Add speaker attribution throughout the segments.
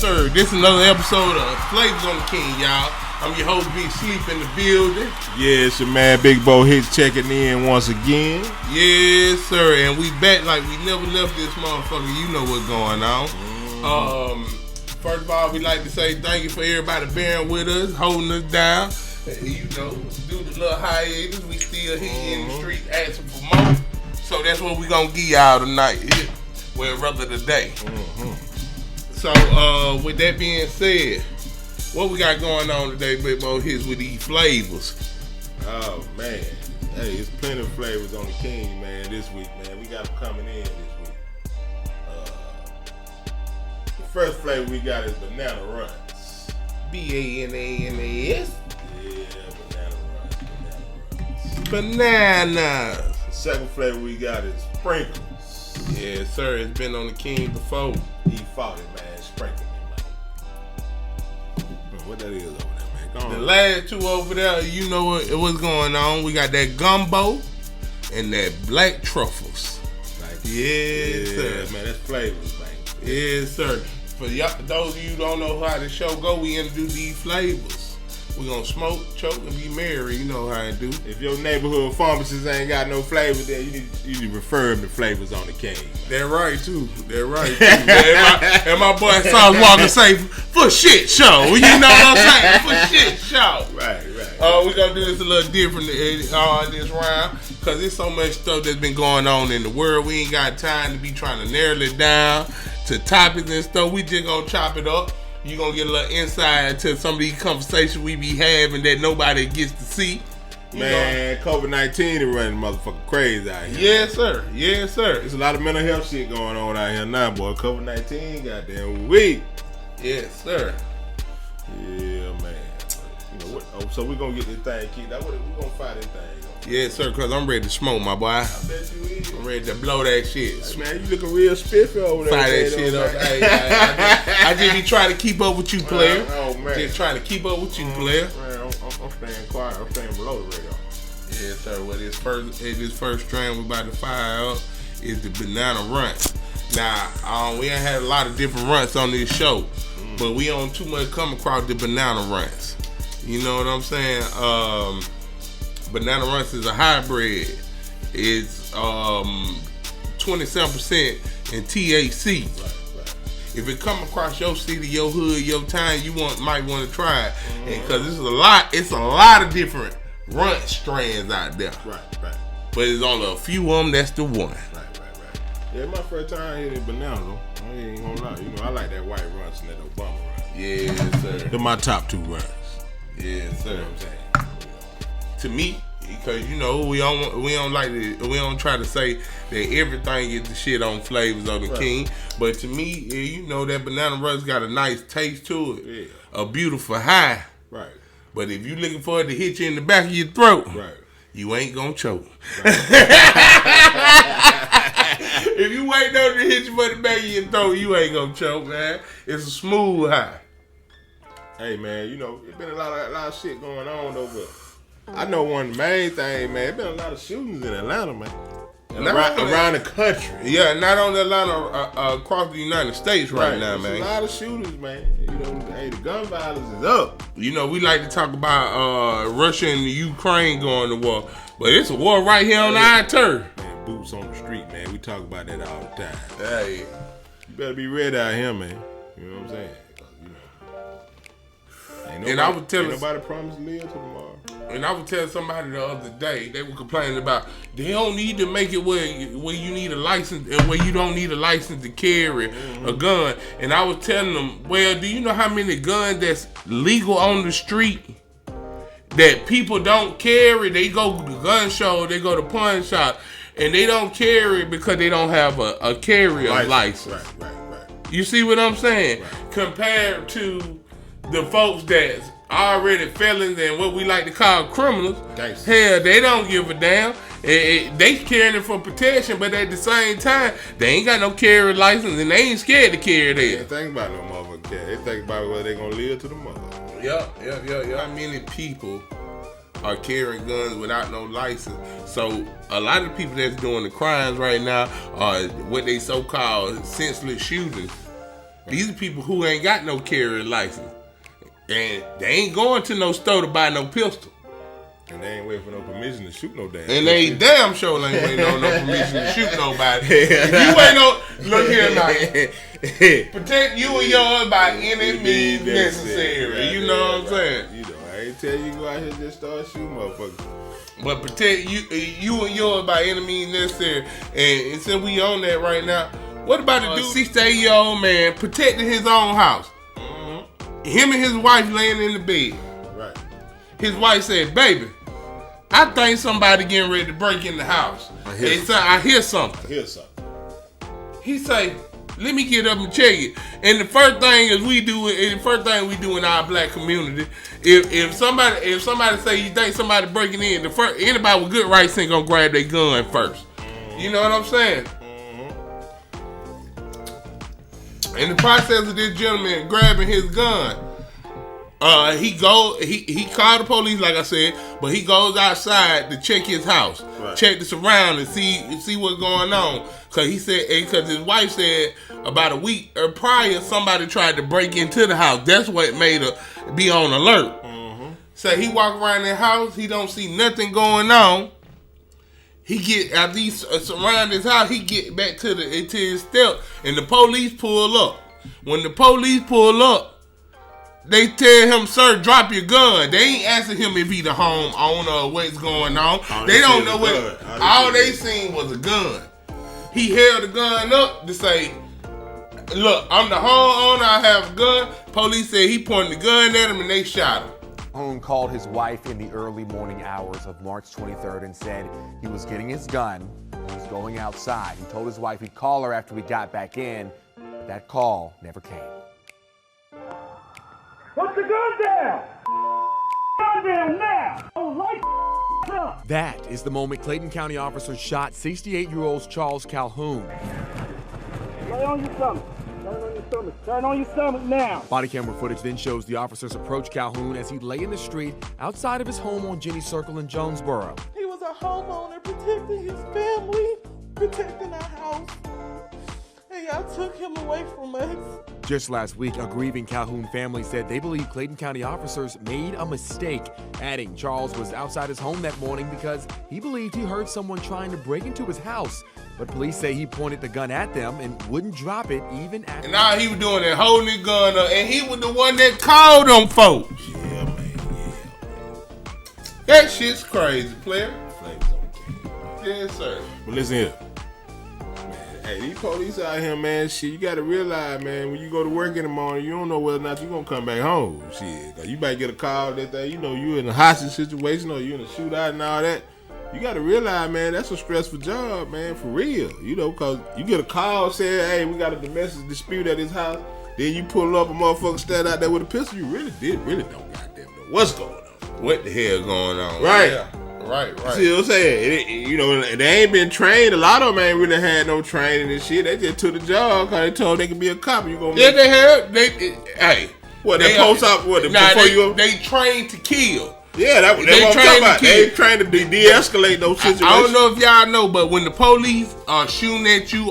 Speaker 1: sir. This is another episode of Flavors on the King, y'all. I'm your host, Big Sleep, in the building.
Speaker 2: Yeah, it's your man, Big Bo Hicks, checking in once again.
Speaker 1: Yes, sir. And we back like we never left this motherfucker. You know what's going on. First of all, we'd like to say thank you for everybody bearing with us, holding us down. You know, due to the little hiatus, we still here in the street asking for more. So that's what we gonna give y'all tonight. Well, rather today. So, with that being said, what we got going on today, Big Bo Hicks, with these flavors?
Speaker 2: Oh, man. Hey, it's plenty of flavors on the King, man, this week, man. We got them coming in this week. The first flavor we got is Banana Runs.
Speaker 1: B-A-N-A-N-A-S?
Speaker 2: Yeah, Banana Runs.
Speaker 1: Bananas.
Speaker 2: The second flavor we got is Sprinkles.
Speaker 1: Yes, sir. It's been on the King before.
Speaker 2: He fought it, man. Sprinkle it, man. What that is over there, man? Go on.
Speaker 1: The last two over there, you know what's going on. We got that gumbo and that black truffles. Yes, sir.
Speaker 2: Man, that's flavors, man.
Speaker 1: Yes, sir. For y'all, those of you who don't know how the show go, we introduce these flavors. We gonna smoke, choke, and be merry. You know how I do.
Speaker 2: If your neighborhood pharmacist ain't got no flavor, then you need to refer them to Flavors on the King.
Speaker 1: That right too. And my boy Sauce Walker say for shit show. You know what I'm saying? For shit show.
Speaker 2: Right.
Speaker 1: We gonna do this a little different this round because there's so much stuff that's been going on in the world. We ain't got time to be trying to narrow it down to topics and stuff. We just gonna chop it up. You gonna get a little insight into some of these conversations we be having that nobody gets to see.
Speaker 2: Man, COVID-19 is running motherfucking crazy out here.
Speaker 1: Yes, sir. Yes, sir.
Speaker 2: There's a lot of mental health shit going on out here now, boy. COVID-19, goddamn weak.
Speaker 1: Yes, sir.
Speaker 2: Yeah, man. You know what? Oh, so we gonna get this thing kicked out. We gonna fight this thing.
Speaker 1: Yes, sir, because I'm ready to smoke, my boy.
Speaker 2: I bet you is.
Speaker 1: I'm ready to blow that shit.
Speaker 2: Hey, man, you looking real spiffy over there.
Speaker 1: Fire that shit up. Hey, I just be trying to keep up with you, player.
Speaker 2: Oh, man.
Speaker 1: Just trying to keep up with you, player.
Speaker 2: Man, I'm staying quiet. I'm staying below the radar.
Speaker 1: Yes, sir. Well, this first strand we about to fire up is the banana runt. Now, we ain't had a lot of different runts on this show, but we don't too much come across the banana runts. You know what I'm saying? Banana Runs is a hybrid. It's 27% in THC.
Speaker 2: Right.
Speaker 1: If it come across your city, your hood, your town, you might want to try it, because it's a lot of different runt strands out there.
Speaker 2: Right.
Speaker 1: But it's only a few of them. That's the one.
Speaker 2: Right. Yeah, my first time hitting banana though. I ain't gonna lie. You know, I like that white runs and that Obama run.
Speaker 1: Yes, sir.
Speaker 2: They're my top two runs.
Speaker 1: Yes, sir.
Speaker 2: You know what I'm saying?
Speaker 1: To me, because we don't try to say that everything is the shit on Flavors on the King, but to me, you know, that banana rush got a nice taste to it, a beautiful high.
Speaker 2: Right.
Speaker 1: But if you looking for it to hit you in the back of your throat, you ain't gonna choke. Right. If you waiting on it to hit you for the back of your throat, you ain't gonna choke, man. It's a smooth high.
Speaker 2: Hey, man, you know, it's been a lot of shit going on though, but I know one of the main things, man. There's been a lot of shootings in Atlanta, man. Around the country.
Speaker 1: Yeah, not only Atlanta, across the United States right now, man.
Speaker 2: There's a lot of shootings, man. You know, hey, the gun violence is up.
Speaker 1: You know, we like to talk about Russia and Ukraine going to war, but it's a war right here on our turf.
Speaker 2: Man, boots on the street, man. We talk about that all the time.
Speaker 1: Hey.
Speaker 2: You better be ready out here, man. You know what I'm saying? Ain't nobody promised to live till tomorrow.
Speaker 1: And I was telling somebody the other day, they were complaining about they don't need to make it where you need a license and where you don't need a license to carry a gun. And I was telling them, well, do you know how many guns that's legal on the street that people don't carry? They go to the gun show, they go to pawn shop, and they don't carry because they don't have a carrier license.
Speaker 2: Right.
Speaker 1: You see what I'm saying?
Speaker 2: Right.
Speaker 1: Compared to the folks that's already felons and what we like to call criminals, hell, they don't give a damn. They carrying it for protection, but at the same time, they ain't got no carry license and they ain't scared to carry
Speaker 2: They
Speaker 1: that.
Speaker 2: ain't think about no motherfucker. They think about whether they gonna live to the mother.
Speaker 1: Yeah. How many people are carrying guns without no license? So a lot of people that's doing the crimes right now are what they so-called senseless shooters. These are people who ain't got no carry license. And they ain't going to no store to buy no pistol.
Speaker 2: And they ain't waiting for no permission to shoot no damn.
Speaker 1: And they ain't damn sure ain't waiting on no permission to shoot nobody. If you ain't look here now. Protect you and yours by any means necessary. You know what I'm saying?
Speaker 2: You know, I ain't tell you go out here and just start shooting motherfuckers.
Speaker 1: But protect you and yours by any means necessary. And since we on that right now, what about the dude, 68-year-old man protecting his own house? Mm-hmm. Him and his wife laying in the bed.
Speaker 2: Right.
Speaker 1: His wife said, "Baby, I think somebody getting ready to break in the house. I hear something. He say, "Let me get up and check it." And the first thing we do in our black community, if somebody say you think somebody breaking in, anybody with good rights ain't gonna grab their gun first. You know what I'm saying? In the process of this gentleman grabbing his gun, he called the police, like I said, but he goes outside to check his house, check the surroundings, see what's going on. Cause his wife said about a week prior somebody tried to break into the house. That's what made her be on alert. So he walk around the house, he don't see nothing going on. After he surround his house, he get back to his step, and the police pull up. When the police pull up, they tell him, "Sir, drop your gun." They ain't asking him if he the homeowner or what's going on. They don't know what. All they seen was a gun. He held the gun up to say, "Look, I'm the homeowner. I have a gun." Police said he pointed the gun at him and they shot him.
Speaker 3: Calhoun called his wife in the early morning hours of March 23rd and said he was getting his gun. He was going outside. He told his wife he'd call her after we got back in, but that call never came.
Speaker 4: Put the gun down! Gun down now! Light up!
Speaker 3: That is the moment Clayton County officers shot 68-year-old Charles Calhoun.
Speaker 4: Lay on your stomach. Turn on your stomach now.
Speaker 3: Body camera footage then shows the officers approach Calhoun as he lay in the street outside of his home on Jenny Circle in Jonesboro.
Speaker 5: He was a homeowner protecting his family, protecting our house, and y'all took him away from us.
Speaker 3: Just last week, a grieving Calhoun family said they believe Clayton County officers made a mistake, adding Charles was outside his home that morning because he believed he heard someone trying to break into his house. But police say he pointed the gun at them and wouldn't drop it even after.
Speaker 1: And all he was doing is holding his gun up, and he was the one that called them folks.
Speaker 2: Yeah, man.
Speaker 1: That shit's crazy, player.
Speaker 2: Flames on camera.
Speaker 1: Yes, sir.
Speaker 2: But listen here. Man, hey, these police out here, man, shit, you gotta realize, man, when you go to work in the morning, you don't know whether or not you're gonna come back home. Shit. Cause you might get a call that day, you know, you in a hostage situation or you in a shootout and all that. You gotta realize, man, that's a stressful job, man, for real. You know, cause you get a call saying, "Hey, we got a domestic dispute at his house." Then you pull up, a motherfucker stand out there with a pistol. You really don't goddamn know what's going on.
Speaker 1: What the hell going on?
Speaker 2: Right.
Speaker 1: Yeah. Right.
Speaker 2: See what I'm saying? You know, they ain't been trained. A lot of them ain't really had no training and shit. They just took the job because they told they could be a cop. You gonna
Speaker 1: they have. They
Speaker 2: post up what?
Speaker 1: They trained to kill.
Speaker 2: Yeah, that's what I'm talking about. They trained to de-escalate those situations.
Speaker 1: I don't know if y'all know, but when the police are shooting at you,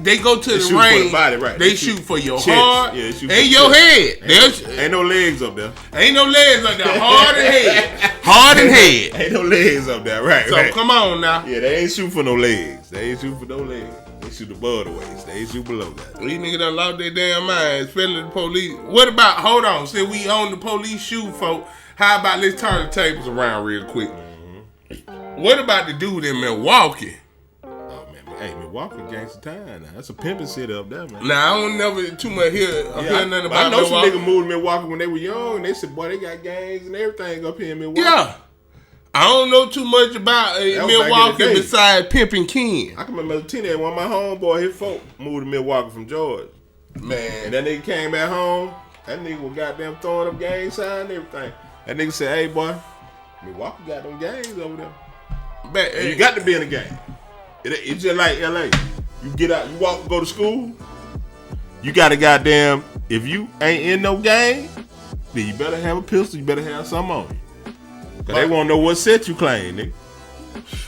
Speaker 1: they go to the range.
Speaker 2: For the body, right.
Speaker 1: They shoot for your
Speaker 2: chest.
Speaker 1: heart
Speaker 2: and
Speaker 1: your head.
Speaker 2: Ain't no legs up there.
Speaker 1: Ain't no legs up there. Heart and head. Heart and head.
Speaker 2: Ain't no legs up there, right?
Speaker 1: So come on now.
Speaker 2: Yeah, they ain't shoot for no legs. They shoot above the waist. They ain't shoot below that.
Speaker 1: These niggas done lost their damn minds, especially the police. What about, hold on, since we own the police shoot folk, how about let's turn the tables around real quick. What about the dude in Milwaukee?
Speaker 2: Oh, man. Hey, Milwaukee gangsta time now. That's a pimping city up there, man.
Speaker 1: Now, I don't never too much hear nothing about Milwaukee.
Speaker 2: I know some niggas moved to Milwaukee when they were young, and they said, boy, they got gangs and everything up here in Milwaukee.
Speaker 1: Yeah. I don't know too much about Milwaukee besides Pimpin' Ken.
Speaker 2: I can remember as a teenager, one of my homeboy, his folk moved to Milwaukee from Georgia.
Speaker 1: Man.
Speaker 2: And that nigga came back home, that nigga was goddamn throwing up gang signs and everything. That nigga said, "Hey, boy, Milwaukee got them gangs over there. You got to be in a gang. It's just like LA. You get out, you walk, go to school. You got to goddamn, if you ain't in no gang, then you better have a pistol. You better have something on you. Because they want to know what set you claim, nigga.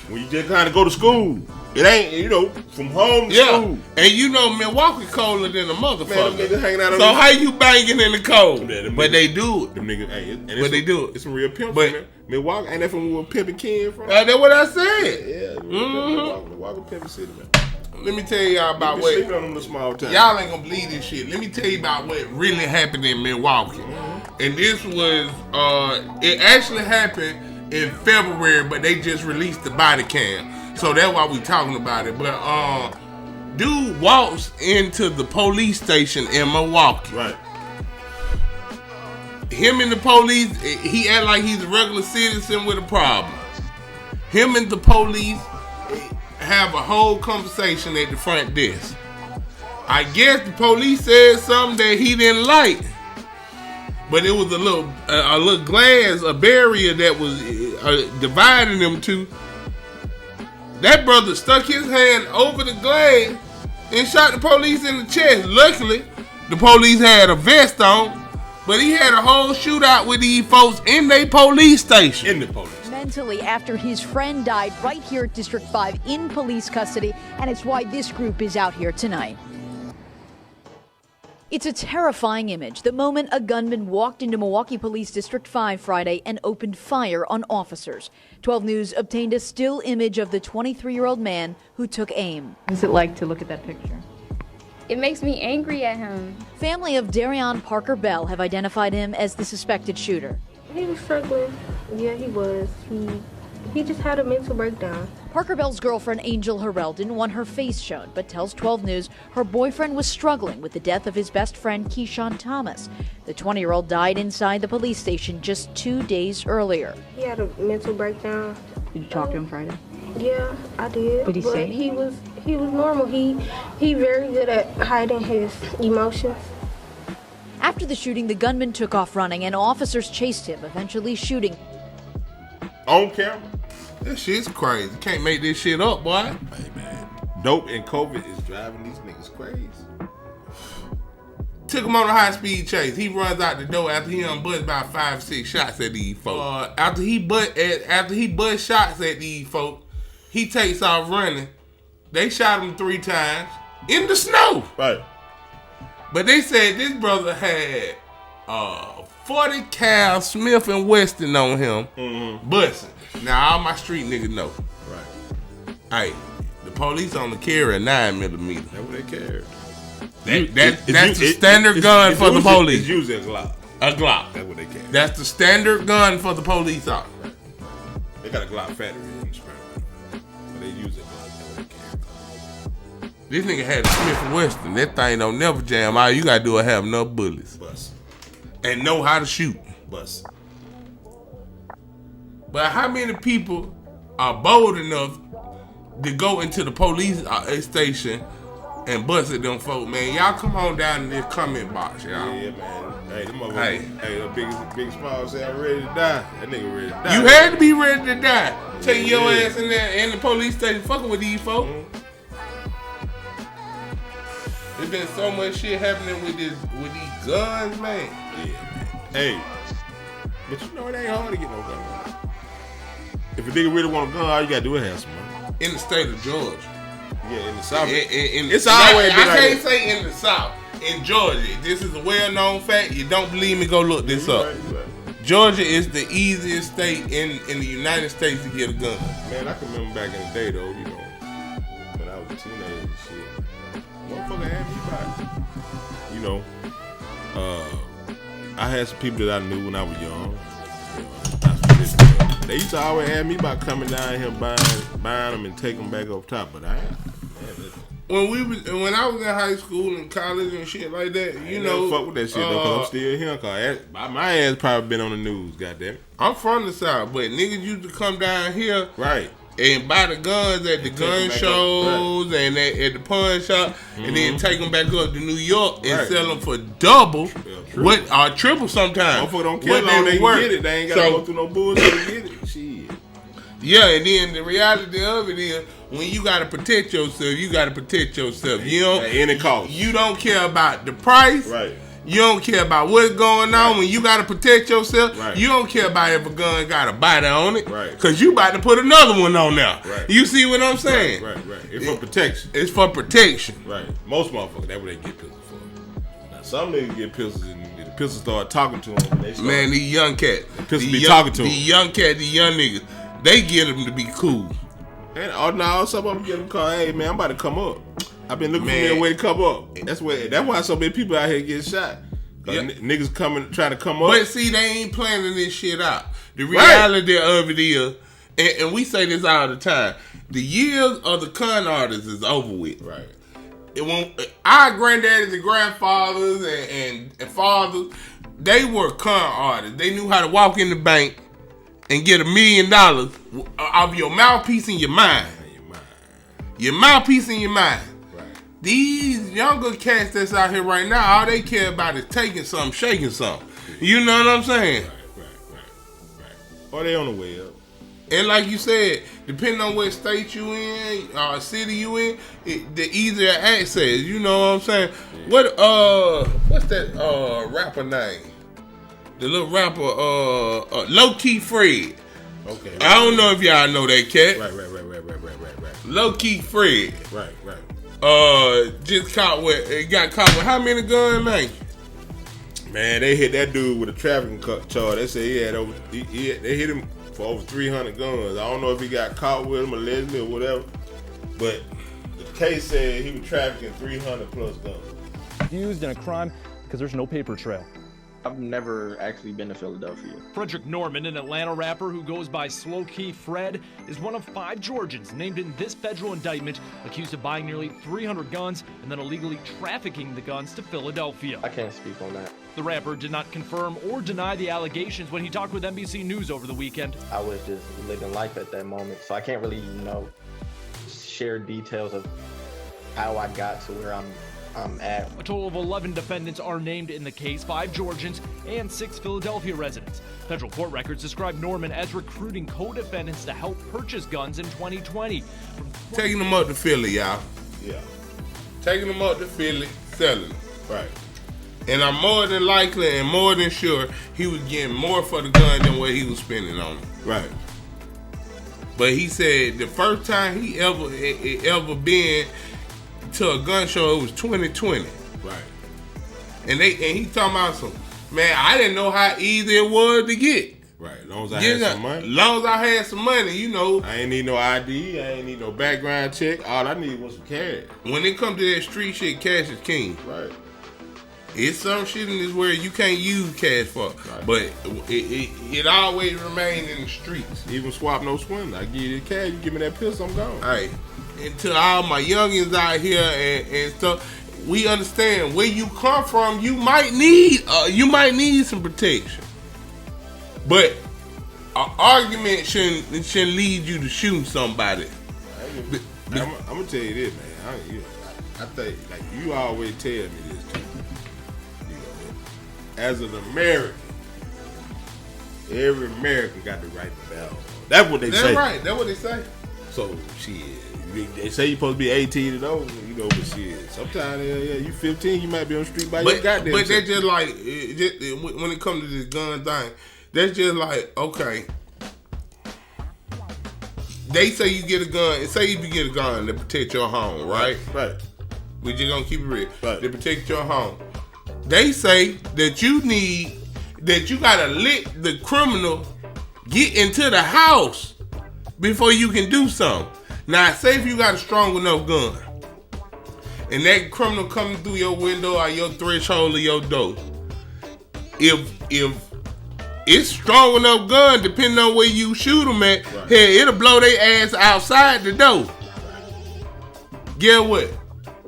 Speaker 2: When you just kind of go to school, it ain't, from home to school.
Speaker 1: And Milwaukee colder than a motherfucker.
Speaker 2: Man, them niggas hanging out on
Speaker 1: so how you banging in the cold?
Speaker 2: Yeah,
Speaker 1: but they do it.
Speaker 2: Them niggas,
Speaker 1: they do it.
Speaker 2: It's some real pimps,
Speaker 1: but,
Speaker 2: man. Milwaukee, ain't that from where Pimpin' Ken from?
Speaker 1: That's what I said.
Speaker 2: Yeah. Milwaukee, Pimpin' City, man.
Speaker 1: Let me tell y'all about what.
Speaker 2: Sleeping on them the small town.
Speaker 1: Y'all ain't gonna believe this shit. Let me tell you about what really happened in Milwaukee. And this was, it actually happened in February, but they just released the body cam. So that's why we talking about it. But dude walks into the police station in Milwaukee.
Speaker 2: Right.
Speaker 1: Him and the police, he act like he's a regular citizen with a problem. Him and the police have a whole conversation at the front desk. I guess the police said something that he didn't like, but it was a little glass, a barrier that was dividing them two. That brother stuck his hand over the glass and shot the police in the chest. Luckily, the police had a vest on, but he had a whole shootout with these folks in their police station.
Speaker 2: In the police.
Speaker 6: Mentally after his friend died right here at District 5 in police custody, and it's why this group is out here tonight. It's a terrifying image, the moment a gunman walked into Milwaukee Police District 5 Friday and opened fire on officers. 12 News obtained a still image of the 23-year-old man who took aim. What's it like to look at that picture?
Speaker 7: It makes me angry at him.
Speaker 6: Family of Darion Parker Bell have identified him as the suspected shooter.
Speaker 8: He was struggling. Yeah, he was. He just had a mental breakdown.
Speaker 6: Parker Bell's girlfriend, Angel Harrell, didn't want her face shown, but tells 12 News her boyfriend was struggling with the death of his best friend, Keyshawn Thomas. The 20-year-old died inside the police station just 2 days earlier.
Speaker 8: He had a mental breakdown.
Speaker 6: Did you talk to him Friday?
Speaker 8: Yeah, I did.
Speaker 6: What did he say?
Speaker 8: He was normal. He very good at hiding his emotions.
Speaker 6: After the shooting, the gunman took off running and officers chased him, eventually shooting.
Speaker 2: On camera?
Speaker 1: That shit's crazy. Can't make this shit up, boy.
Speaker 2: Hey, man. Dope and COVID is driving these niggas crazy.
Speaker 1: Took him on a high-speed chase. He runs out the door after he bust about 5-6 shots at these folks. After he bust shots at these folks, he takes off running. They shot him 3 times in the snow.
Speaker 2: Right.
Speaker 1: But they said this brother had 40 cal Smith & Wesson on him, busting. Now all my street niggas know.
Speaker 2: Right.
Speaker 1: Hey, the police only carry a 9mm.
Speaker 2: That's what they carry.
Speaker 1: That's the standard gun for the police.
Speaker 2: It's usually a Glock.
Speaker 1: A Glock.
Speaker 2: That's what they carry.
Speaker 1: That's the standard gun for the police officer.
Speaker 2: Right. They got a Glock factory in the spring. But they use a Glock. That's what they carry.
Speaker 1: This nigga had a Smith & Wesson. That thing don't never jam. All you gotta do is have enough bullets.
Speaker 2: Bust.
Speaker 1: And know how to shoot.
Speaker 2: Bust.
Speaker 1: But how many people are bold enough to go into the police station and bust at them folk, man? Y'all come on down in this comment box, y'all.
Speaker 2: Yeah, man. Hey, them motherfuckers. Hey, the big small say I'm ready to die. That nigga ready to die.
Speaker 1: You had to be ready to die. Take your ass in there in the police station fucking with these folk. There's been so much shit happening with these guns, man.
Speaker 2: Yeah, man. Hey, but you know it ain't hard to get no gun. If a nigga really want a gun, all you gotta do is have some money.
Speaker 1: In the state of Georgia.
Speaker 2: Yeah, in the South.
Speaker 1: It's always been I can't say in the South. In Georgia, this is a well-known fact. You don't believe me? Go look this up.
Speaker 2: Right.
Speaker 1: Georgia is the easiest state in the United States to get a gun.
Speaker 2: Man, I can remember back in the day, though, you know, when I was a teenager and shit, motherfucker had me by. You know, I had some people that I knew when I was young. They used to always have me by coming down here buying them and taking them back up top, but
Speaker 1: when I was in high school and college and shit like that, you know,
Speaker 2: fuck with that shit though, cause I'm still here. Cause my ass probably been on the news, goddamn.
Speaker 1: I'm from the South, but niggas used to come down here,
Speaker 2: right, and
Speaker 1: buy the guns at the gun shows and at the pawn shop, and then take them back up to New York and sell them for double, triple sometimes.
Speaker 2: Motherfucker don't care long they can get it. They ain't gotta go through no bullshit to get it. Shit.
Speaker 1: Yeah, and then the reality of it is, when you gotta protect yourself, you gotta protect yourself. You don't
Speaker 2: at any cost.
Speaker 1: You don't care about the price.
Speaker 2: Right.
Speaker 1: You don't care about what's going on when you got to protect yourself.
Speaker 2: Right.
Speaker 1: You don't care about if a gun got a body on it.
Speaker 2: Right.
Speaker 1: Because you about to put another one on there.
Speaker 2: Right.
Speaker 1: You see what I'm saying?
Speaker 2: Right. It's for protection.
Speaker 1: It's for protection.
Speaker 2: Right. Most motherfuckers, that's what they get pistols for. Now, some niggas get pistols and the pistols start talking to them. And they start,
Speaker 1: Man, these young cats.
Speaker 2: pistols be talking to them.
Speaker 1: These young cats, these young niggas, they get them to be cool.
Speaker 2: And now some of them get them called, hey, man, I'm about to come up. I've been looking for me a way to come up. That's why so many people out here get shot. Yep. Niggas trying to come up.
Speaker 1: But see, they ain't planning this shit out. The reality of it is, and we say this all the time, the years of the con artists is over with.
Speaker 2: Right.
Speaker 1: Our granddaddies and grandfathers and fathers, they were con artists. They knew how to walk in the bank and get $1 million off your mouthpiece and your mind. Your mouthpiece and your mind. These younger cats that's out here right now, all they care about is taking something, shaking something. You know what I'm saying?
Speaker 2: Right. Or they on the way up.
Speaker 1: And like you said, depending on what state you in, or city you in, the easier access. You know what I'm saying? Yeah. What's that rapper name? The little rapper, Low Key Fred.
Speaker 2: Okay.
Speaker 1: I don't know if y'all know that cat.
Speaker 2: Right.
Speaker 1: Low Key Fred.
Speaker 2: Right.
Speaker 1: Just got caught with how many guns, man?
Speaker 2: Man, they hit that dude with a trafficking charge. They say they hit him for over 300 guns. I don't know if he got caught with them allegedly or whatever, but the case said he was trafficking 300 plus guns.
Speaker 9: Used in a crime because there's no paper trail.
Speaker 10: I've never actually been to Philadelphia.
Speaker 9: Frederick Norman, an Atlanta rapper who goes by Slow Key Fred, is one of 5 Georgians named in this federal indictment, accused of buying nearly 300 guns and then illegally trafficking the guns to Philadelphia.
Speaker 10: I can't speak on that.
Speaker 9: The rapper did not confirm or deny the allegations when he talked with NBC News over the weekend.
Speaker 10: I was just living life at that moment, so I can't really, share details of how I got to where I'm at.
Speaker 9: A total of 11 defendants are named in the case, 5 Georgians and 6 Philadelphia residents. Federal court records describe Norman as recruiting co-defendants to help purchase guns in 2020.
Speaker 1: Taking them up to Philly, y'all.
Speaker 2: Yeah.
Speaker 1: Taking them up to Philly, selling them.
Speaker 2: Right.
Speaker 1: And I'm more than likely and more than sure he was getting more for the gun than what he was spending on them.
Speaker 2: Right.
Speaker 1: But he said the first time he ever been to a gun show, it was 2020.
Speaker 2: Right.
Speaker 1: And he talking about some, man, I didn't know how easy it was to get.
Speaker 2: Right. As long as I had some money.
Speaker 1: As long as I had some money,
Speaker 2: I ain't need no ID. I ain't need no background check. All I need was some cash.
Speaker 1: When it comes to that street shit, cash is king.
Speaker 2: Right.
Speaker 1: It's some shit in this world you can't use cash for. Right. But it always remains in the streets.
Speaker 2: Even swap no swindle. I give you the cash, you give me that pistol, I'm gone.
Speaker 1: Hey. And to all my youngins out here and stuff, we understand where you come from. You might need some protection, but an argument shouldn't lead you to shooting somebody.
Speaker 2: I'm gonna tell you this, man. I think like you always tell me this too. As an American, every American got the right to bear arms. That's what they say.
Speaker 1: That's right. That's what they say.
Speaker 2: So shit. They say you're supposed to be 18 and over, but shit. Sometimes, you 15, you might be on the street by your goddamn.
Speaker 1: But that's just like, when it comes to this gun thing, that's just like, okay. They say you get a gun. Say if you get a gun to protect your home, right?
Speaker 2: Right.
Speaker 1: We just gonna keep it real.
Speaker 2: Right.
Speaker 1: To protect your home. They say that you gotta let the criminal get into the house before you can do something. Now, say if you got a strong enough gun, and that criminal coming through your window or your threshold of your door, if it's strong enough gun, depending on where you shoot them at, right, hell, it'll blow their ass outside the door. Get what?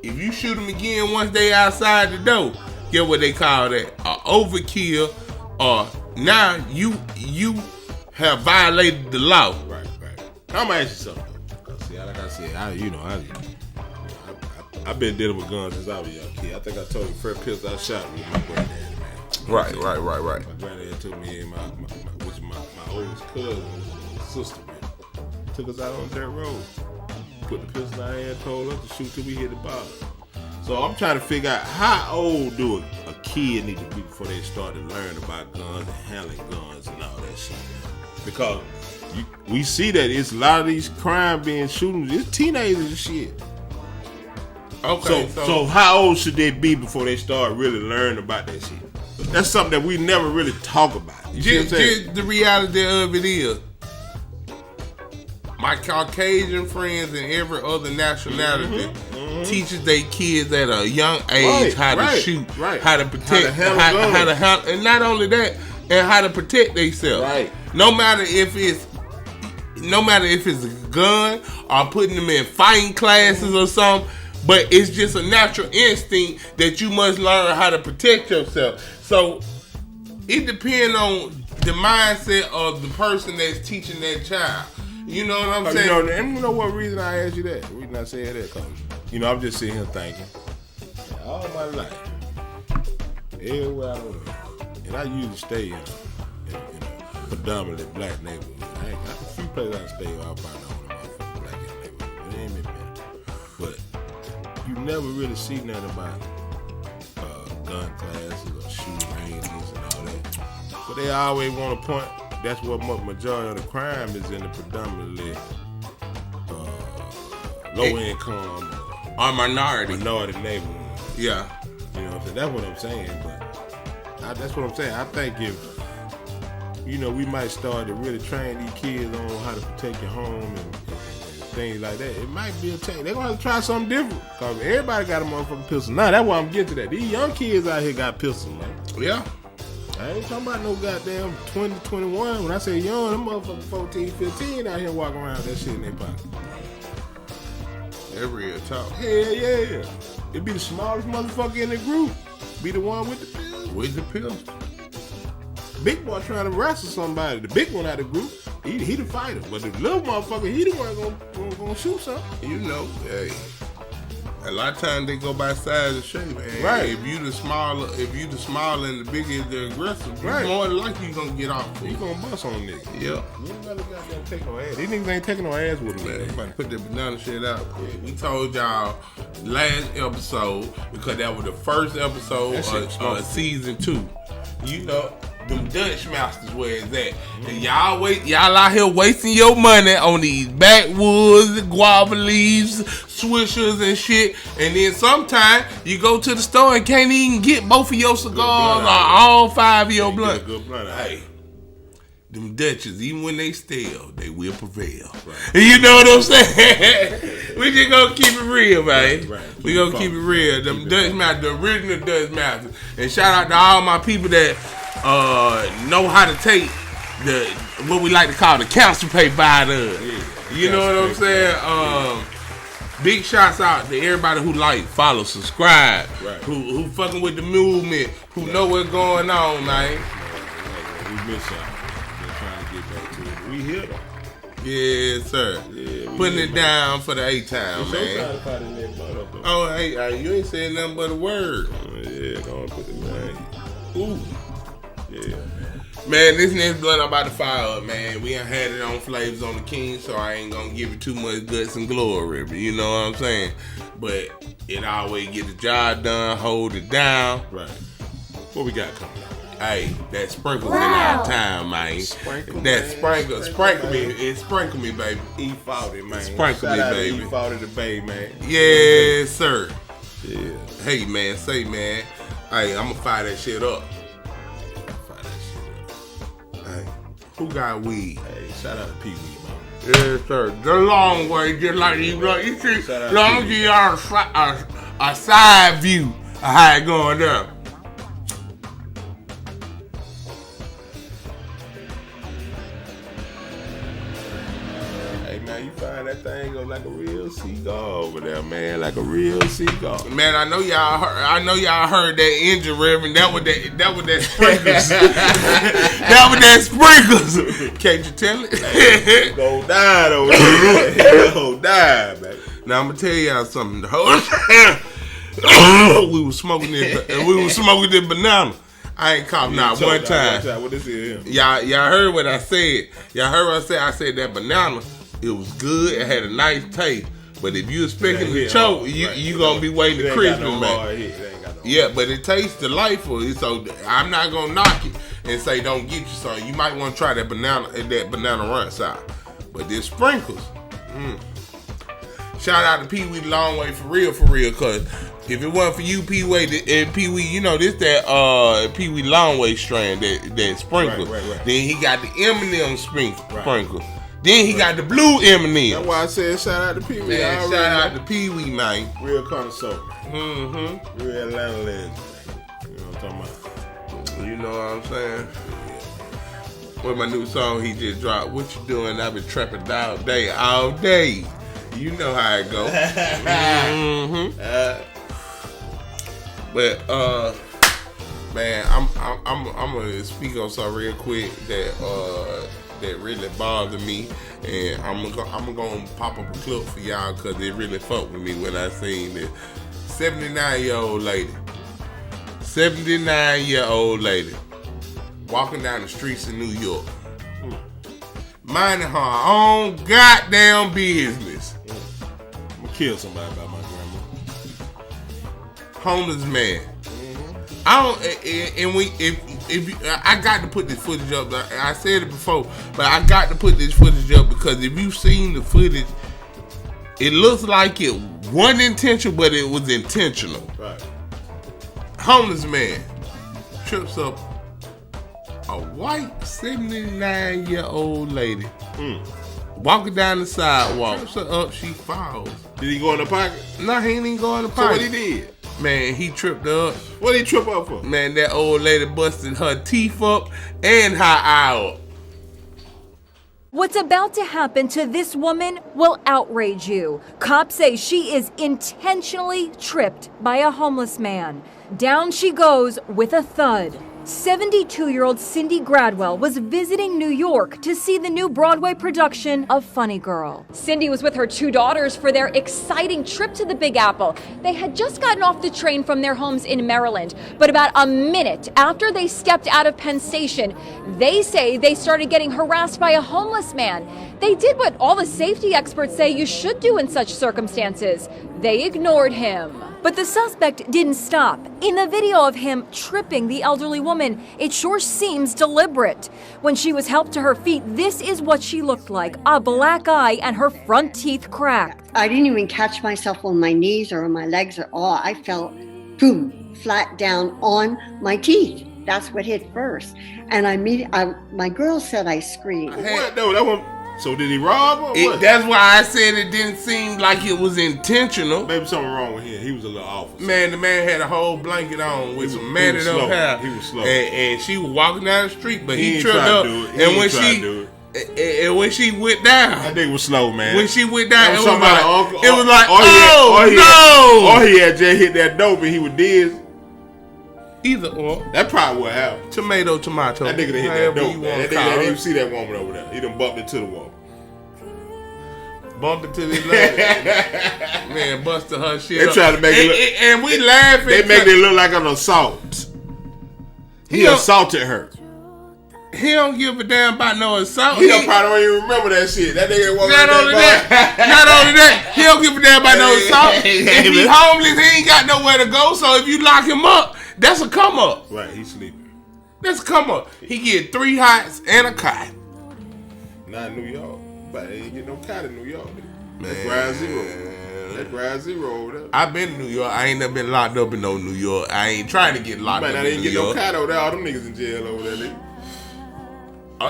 Speaker 1: If you shoot them again once they outside the door, get what they call that? An overkill, or now you have violated the law.
Speaker 2: Right. I'm gonna ask you something. Like I said, I've been dealing with guns since I was a young kid. I think I told you the first pistol I shot was my granddad, man.
Speaker 1: Right.
Speaker 2: My granddad took me and my oldest cousin, sister, man. Took us out on dirt road. Put the pistol in our hand, told us to shoot till we hit the bottom. So I'm trying to figure out how old do a kid need to be before they start to learn about guns and handling guns and all that shit. Because we see that it's a lot of these crime being shootings, it's teenagers and shit.
Speaker 1: Okay.
Speaker 2: So how old should they be before they start really learning about that shit? That's something that we never really talk about. You see what I'm saying?
Speaker 1: The reality of it is, my Caucasian friends and every other nationality teaches their kids at a young age how to shoot, how to protect, how to handle, and not only that, and how to protect themselves.
Speaker 2: Right.
Speaker 1: No matter if it's a gun or putting them in fighting classes or something, but it's just a natural instinct that you must learn how to protect yourself. So it depends on the mindset of the person that's teaching that child. You know what I'm saying?
Speaker 2: And you know what reason I asked you that? The reason I said that, cause I'm just sitting here thinking, all my life, everywhere I went, and I usually stay in a predominantly black neighborhood. I got a few places I stay out by the motherfucking black neighborhood. It ain't been bad. But you never really see nothing about gun classes or shooting ranges and all that. But they always want to point. That's what majority of the crime is in the predominantly low income
Speaker 1: or minority
Speaker 2: neighborhood.
Speaker 1: Yeah.
Speaker 2: You know what I'm saying? That's what I'm saying. But that's what I'm saying. I think if we might start to really train these kids on how to protect your home and things like that, it might be a change. They're gonna have to try something different. Cause everybody got a motherfucking pistol. Now that's why I'm getting to that. These young kids out here got pistols, man.
Speaker 1: Yeah.
Speaker 2: I ain't talking about no goddamn 20, 21. When I say young, them motherfuckers 14, 15 out here walking around with that shit in their pocket.
Speaker 1: That real talk.
Speaker 2: Hell yeah. It be the smallest motherfucker in the group. Be the one with the pistol.
Speaker 1: With the pistol.
Speaker 2: Big boy trying to wrestle somebody. The big one out of the group, he the fighter. But the little motherfucker, he the one gonna shoot something.
Speaker 1: Hey. A lot of times they go by size and shape. And
Speaker 2: right.
Speaker 1: If you the smaller and the bigger the aggressive,
Speaker 2: right.
Speaker 1: More than likely you gonna get off.
Speaker 2: You gonna bust on niggas.
Speaker 1: Yep.
Speaker 2: You ain't gotta goddamn take no ass. These niggas ain't taking no ass with them.
Speaker 1: Man, everybody put that banana shit out. Yeah. We told y'all last episode, because that was the first episode of season 2. Them Dutch masters where it's at. And y'all out here wasting your money on these backwoods, guava leaves, swishers and shit. And then sometimes you go to the store and can't even get both of your cigars or all 5 of your blunt. Hey, them Dutchess, even when they steal, they will prevail. Right. You know what I'm saying? We just gonna keep it real, man. Right. We gonna keep it real. Them Dutch masters, the original Dutch masters. And shout out to all my people that know how to take what we like to call the council paper out of. Yeah, you know what I'm saying? Big shouts out to everybody who follow, subscribe, right. who fucking with the movement, who know what's going on, man.
Speaker 2: We miss y'all. We're trying to get back to it. We here though.
Speaker 1: Yes, sir. Yeah, putting it down for the A-Town, man. Oh, hey, you ain't saying nothing but a word.
Speaker 2: Yeah, don't put the man.
Speaker 1: Ooh. Yeah. Man, this next blunt I'm about to fire up, man. We ain't had it on Flavors on the King, so I ain't gonna give it too much guts and glory, but you know what I'm saying? But it always get the job done, hold it down.
Speaker 2: Right. What we got coming up?
Speaker 1: Hey, that sprinkles in our time, man. Sprinkle me. It sprinkle me, baby.
Speaker 2: E40, man.
Speaker 1: Sprinkle me, baby.
Speaker 2: E40 the Bay, man.
Speaker 1: Yes, sir.
Speaker 2: Yeah.
Speaker 1: Hey, man, man. Hey, I'm gonna fire that shit up. Hey, who got weed?
Speaker 2: Hey, shout out to Pee Wee, man.
Speaker 1: Yes, sir. The long way, just like you see, long as you are a side view of how it going down.
Speaker 2: You find that thing go like a real cigar over there, man, like a real cigar.
Speaker 1: Man, I know y'all heard that engine revving. That was that sprinkles. That was that sprinkles. Can't you tell it?
Speaker 2: Hey, go down over there. Go down, man.
Speaker 1: Now I'm gonna tell y'all something. We was smoking this banana. I ain't coughed not one time.
Speaker 2: What this is?
Speaker 1: Y'all heard what I said. I said that banana. It was good. It had a nice taste. But if you expecting to choke, you gonna be waiting to Christmas, man. Yeah, but it tastes delightful. So I'm not gonna knock it and say don't get you something. You might want to try that banana ranch side. But this sprinkles. Shout out to Pee Wee Long Way for real, cause if it wasn't for you, Pee Wee, you know this that Pee Wee Long Way strain that sprinkles. Right. Then he got the M&M sprinkle. Then he got the blue M&M.
Speaker 2: That's why I said shout out to Pee Wee.
Speaker 1: Shout out to Pee Wee, man.
Speaker 2: Real connoisseur. Real Atlanta legend. You know what I'm talking about?
Speaker 1: You know what I'm saying? With my new song he just dropped. What you doing? I've been trapping all day. You know how it go. But man, I'm gonna speak on something real quick that really bothered me, and I'm gonna pop up a clip for y'all because it really fucked with me when I seen this 79-year-old lady walking down the streets of New York, minding her own goddamn business.
Speaker 2: I'm gonna kill somebody about my grandma.
Speaker 1: Homeless man. I got to put this footage up. I said it before, but I got to put this footage up because if you've seen the footage, it looks like it wasn't intentional, but it was intentional.
Speaker 2: Right.
Speaker 1: Homeless man trips up a white 79-year-old lady walking down the sidewalk. Trips her up, she falls.
Speaker 2: Did he go in the pocket?
Speaker 1: No, he ain't even go in the pocket.
Speaker 2: So what he did?
Speaker 1: Man, he tripped her up.
Speaker 2: What did he trip up for?
Speaker 1: Man, that old lady busted her teeth up and her eye up.
Speaker 11: What's about to happen to this woman will outrage you. Cops say she is intentionally tripped by a homeless man. Down she goes with a thud. 72-year-old Cindy Gradwell was visiting New York to see the new Broadway production of Funny Girl. Cindy was with her 2 daughters for their exciting trip to the Big Apple. They had just gotten off the train from their homes in Maryland, but about a minute after they stepped out of Penn Station, they say they started getting harassed by a homeless man. They did what all the safety experts say you should do in such circumstances. They ignored him. But the suspect didn't stop. In the video of him tripping the elderly woman, it sure seems deliberate. When she was helped to her feet, this is what she looked like, a black eye and her front teeth cracked.
Speaker 12: I didn't even catch myself on my knees or on my legs at all. I fell, boom, flat down on my teeth. That's what hit first. And my girl said I screamed.
Speaker 2: What? No, that one. So did he rob her? Or what?
Speaker 1: That's why I said it didn't seem like it was intentional.
Speaker 2: Maybe something wrong with him. He was a little off.
Speaker 1: Man, the man had a whole blanket on with some matted up hair.
Speaker 2: He was slow.
Speaker 1: And she was walking down the street, but he tripped up. And when she went down,
Speaker 2: that nigga was slow, man.
Speaker 1: When she went down,
Speaker 2: it was like,
Speaker 1: no.
Speaker 2: Or he had just hit that dope and he was dead.
Speaker 1: Either or.
Speaker 2: That probably what happened.
Speaker 1: Tomato.
Speaker 2: That nigga done hit that dope, man. That nigga didn't even see that woman over there. He done bumped into the woman.
Speaker 1: Bumped into this lady. Man, busted her shit
Speaker 2: they
Speaker 1: up.
Speaker 2: Try to make it look,
Speaker 1: and we laughing.
Speaker 2: They make it look like an assault. He assaulted her.
Speaker 1: He don't give a damn about no assault.
Speaker 2: He probably don't even remember that shit. That nigga wasn't
Speaker 1: Not only that, he don't give a damn about no assault. If he homeless, he ain't got nowhere to go. So if you lock him up, that's a come up.
Speaker 2: Right, he's sleeping.
Speaker 1: That's a come up. He get 3 hots and a cot.
Speaker 2: Not in New York. But he ain't get no cot in New York. That's ground zero. That's ground zero over there.
Speaker 1: I've been to New York. I ain't never been locked up in no New York. I ain't trying to get locked up in New York. You might not even get no
Speaker 2: cot over there. All them niggas in jail over there, nigga.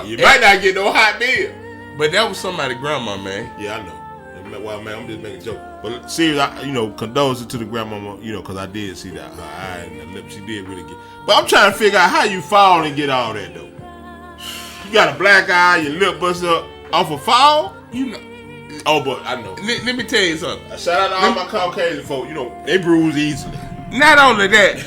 Speaker 2: You might not get no hot meal.
Speaker 1: But that was somebody's grandma, man.
Speaker 2: Yeah, I know. Well, man, I'm just making a joke. But seriously, condolences to the grandmama, because I did see that her eye and the lip. She did really get. But I'm trying to figure out how you fall and get all that though. You got a black eye, your lip busted up off a fall. Oh, but I know.
Speaker 1: Let me tell you something.
Speaker 2: Shout out to all my Caucasian folk. They bruise easily.
Speaker 1: Not only that,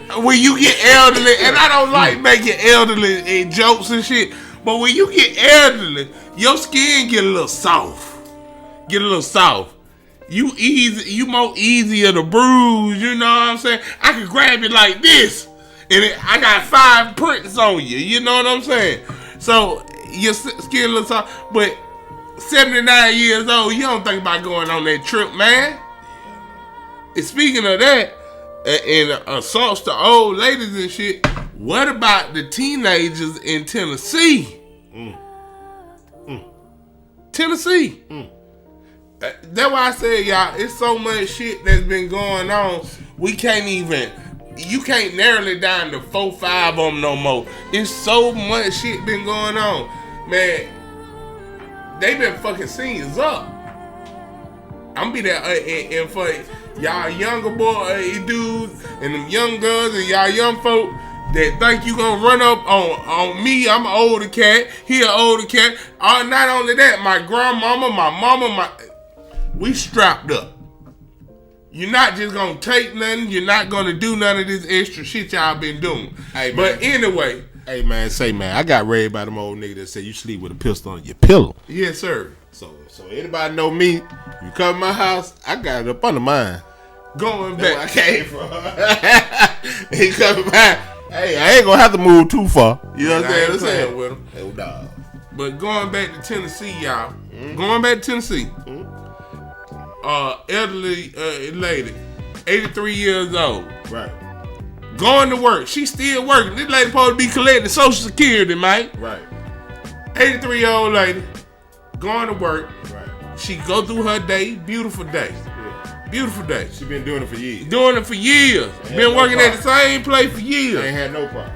Speaker 1: but when you get elderly, and I don't like making elderly jokes and shit, but when you get elderly, your skin get a little soft. You more easier to bruise, you know what I'm saying? I can grab it like this, and I got 5 prints on you, you know what I'm saying? So your skin looks soft, but 79 years old, you don't think about going on that trip, man. And speaking of that, and assaults to old ladies and shit, what about the teenagers in Tennessee? Tennessee. That's why I said, y'all, it's so much shit that's been going on. You can't narrow it down to 4-5 of them no more. It's so much shit been going on. Man, they been fucking seniors up. I'm be there and for y'all younger dudes and them young girls and y'all young folk that think you gonna run up on me. I'm an older cat. He an older cat. Not only that, my grandmama, my mama, we strapped up. You're not just gonna take nothing. You're not gonna do none of this extra shit y'all been doing. Hey, but anyway.
Speaker 2: Hey, man, I got raised by them old niggas that say you sleep with a pistol on your pillow.
Speaker 1: Yes, sir.
Speaker 2: So anybody know me, you come to my house, I got it up under mine.
Speaker 1: Going
Speaker 2: That's
Speaker 1: back.
Speaker 2: where I came from. He coming back. Hey, I ain't gonna have to move too far. You know what I'm saying?
Speaker 1: With him.
Speaker 2: Hey, dog.
Speaker 1: But going back to Tennessee, y'all. Going back to Tennessee. Elderly lady, 83 years old.
Speaker 2: Right.
Speaker 1: Going to work. She still working. This lady supposed to be collecting Social Security, man.
Speaker 2: Right.
Speaker 1: 83-year-old lady. Going to work.
Speaker 2: Right.
Speaker 1: She go through her day. Beautiful day.
Speaker 2: Yeah.
Speaker 1: Beautiful day.
Speaker 2: She been doing it for years.
Speaker 1: Been working at the same place for years.
Speaker 2: Ain't had no problem.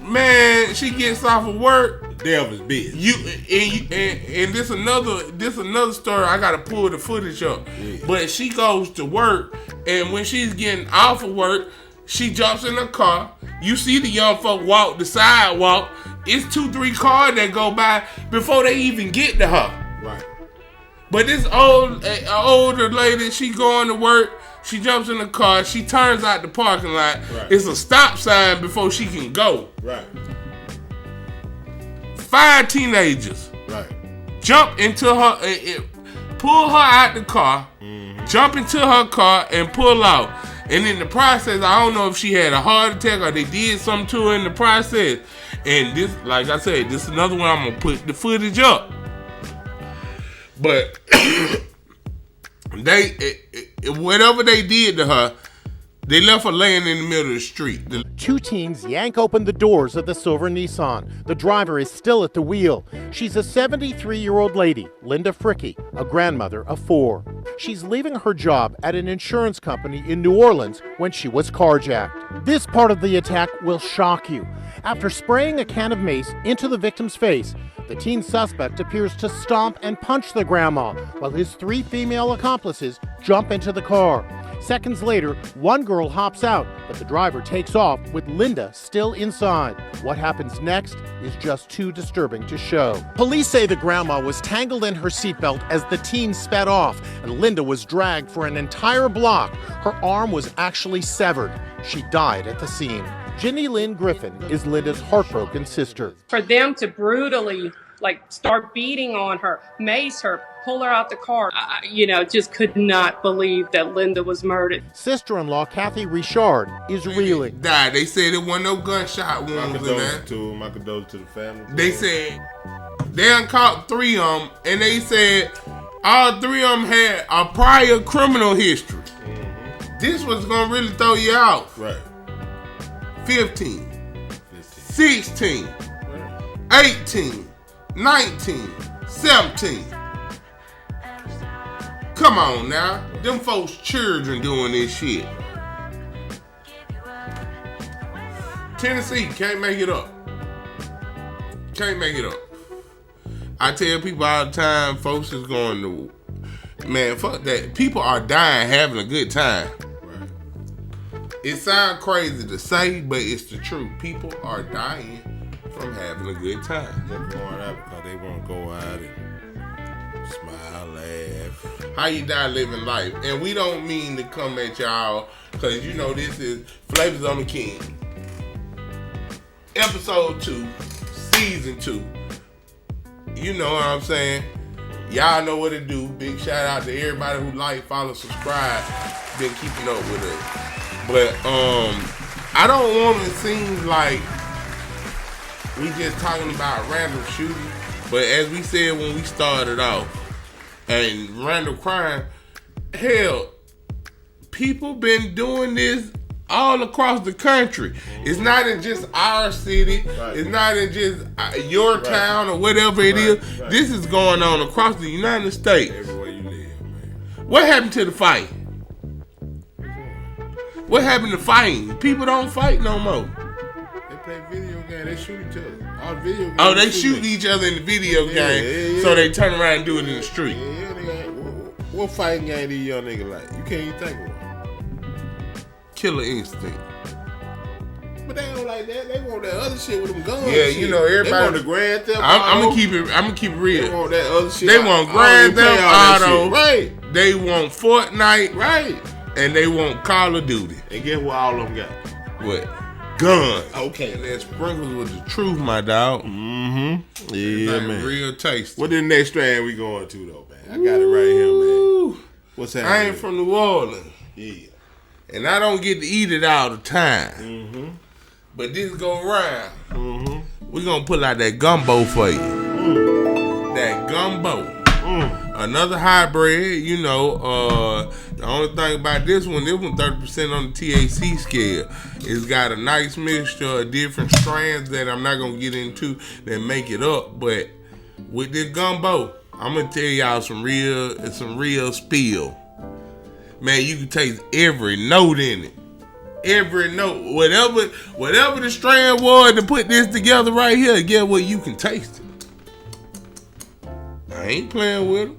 Speaker 1: Man, she gets off of work.
Speaker 2: Devil's business.
Speaker 1: And this another story. I gotta pull the footage up. Yeah. But she goes to work, and when she's getting off of work, she jumps in the car. You see the young folk walk the sidewalk. It's 2-3 cars that go by before they even get to her.
Speaker 2: Right.
Speaker 1: But this older lady, she going to work. She jumps in the car. She turns out the parking lot.
Speaker 2: Right.
Speaker 1: It's a stop sign before she can go.
Speaker 2: Right.
Speaker 1: 5 teenagers.
Speaker 2: Right.
Speaker 1: Jump into her, pull her out the car, jump into her car and pull out. And in the process, I don't know if she had a heart attack or they did something to her in the process. And this, like I said, this is another one I'm gonna put the footage up. But whatever they did to her, they left her laying in the middle of the street.
Speaker 13: 2 teens yank open the doors of the silver Nissan. The driver is still at the wheel. She's a 73-year-old lady, Linda Fricky, a grandmother of 4. She's leaving her job at an insurance company in New Orleans when she was carjacked. This part of the attack will shock you. After spraying a can of mace into the victim's face, the teen suspect appears to stomp and punch the grandma while his 3 female accomplices jump into the car. Seconds later, one girl hops out, but the driver takes off with Linda still inside. What happens next is just too disturbing to show. Police say the grandma was tangled in her seatbelt as the teen sped off, and Linda was dragged for an entire block. Her arm was actually severed. She died at the scene. Jenny Lynn Griffin is Linda's heartbroken sister.
Speaker 14: For them to brutally start beating on her, mace her, pull her out the car, just could not believe that Linda was murdered.
Speaker 13: Sister-in-law Kathy Richard is reeling.
Speaker 1: Died. They said there wasn't no gunshot wounds in there.
Speaker 2: My condolences to the family.
Speaker 1: They said they done caught 3 of them, and they said all 3 of them had a prior criminal history. Mm-hmm. This was gonna really throw you out.
Speaker 2: Right.
Speaker 1: 15. 16. 18. 19. 17. Come on now. Them folks' children doing this shit. Tennessee can't make it up. Can't make it up. I tell people all the time, folks is going to, man, fuck that. People are dying having a good time. Right. It sounds crazy to say, but it's the truth. People are dying from having a good time.
Speaker 2: They're going out because they want to go out and smile, laugh.
Speaker 1: How you die living life. And we don't mean to come at y'all, because this is Flavors on the King. Episode 2, Season 2. You know what I'm saying? Y'all know what to do. Big shout out to everybody who follow, subscribe, been keeping up with us. But I don't want to seem like we just talking about random shooting. But as we said when we started off, and random crime, hell, people been doing this all across the country. It's not in just our city. Right. It's not in just your town or whatever it is. Right. This is going on across the United States.
Speaker 2: Everywhere you live, man.
Speaker 1: What happened to the fight? What happened to fighting? People don't fight no more.
Speaker 2: They play video games. They shoot each other. All video games.
Speaker 1: Oh, they shoot each other in the video game, so they turn around and do it in the street.
Speaker 2: What fighting game these young niggas like? You can't even think of one.
Speaker 1: Killer Instinct.
Speaker 2: But they don't like that. They want that other shit with them guns.
Speaker 1: Yeah, you know, everybody.
Speaker 2: They want the Grand Theft Auto.
Speaker 1: I'm gonna keep it real.
Speaker 2: They want that other shit.
Speaker 1: They want Grand Theft Auto.
Speaker 2: Right.
Speaker 1: They want Fortnite.
Speaker 2: Right.
Speaker 1: And they want Call of Duty.
Speaker 2: And guess what all of them got?
Speaker 1: What? Guns.
Speaker 2: Okay.
Speaker 1: And that sprinkles with the truth, my dog.
Speaker 2: Mm-hmm. Yeah, man.
Speaker 1: Real tasty.
Speaker 2: What the next strand we going to, though, man? I got it right here, man. What's happening?
Speaker 1: I ain't from New Orleans.
Speaker 2: Yeah.
Speaker 1: And I don't get to eat it all the time.
Speaker 2: Mm-hmm.
Speaker 1: But this go around.
Speaker 2: Mm-hmm.
Speaker 1: We gonna pull out that gumbo for you. That gumbo. Another hybrid, you know. The only thing about this one 30% on the THC scale. It's got a nice mixture of different strands that I'm not gonna get into that make it up. But with this gumbo, I'm gonna tell y'all some real spill. Man, you can taste every note in it. Every note. Whatever the strand was to put this together right here, get what you can taste it. I ain't playing with them.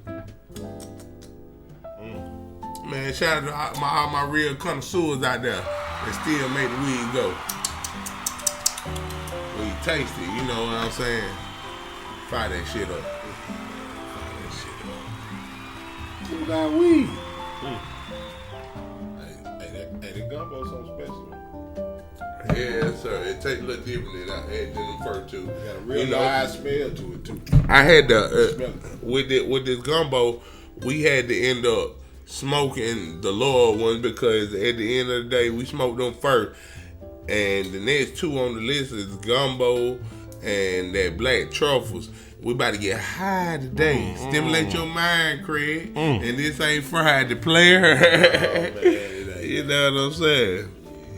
Speaker 1: Man, shout out to all my real connoisseurs out there that still make the weed go. Weed taste it, you know what I'm saying? Fire that shit up. Who got weed?
Speaker 2: Hey, the gumbo's so special.
Speaker 1: Yeah, sir. It tastes a little different than I had than the first two.
Speaker 2: Got a real nice smell to it too.
Speaker 1: I had to with this gumbo, we had to end up smoking the lower ones because at the end of the day we smoked them first, and the next two on the list is gumbo and that black truffles. We about to get high today. Stimulate your mind, Craig. And this ain't fried the player. You know what I'm saying?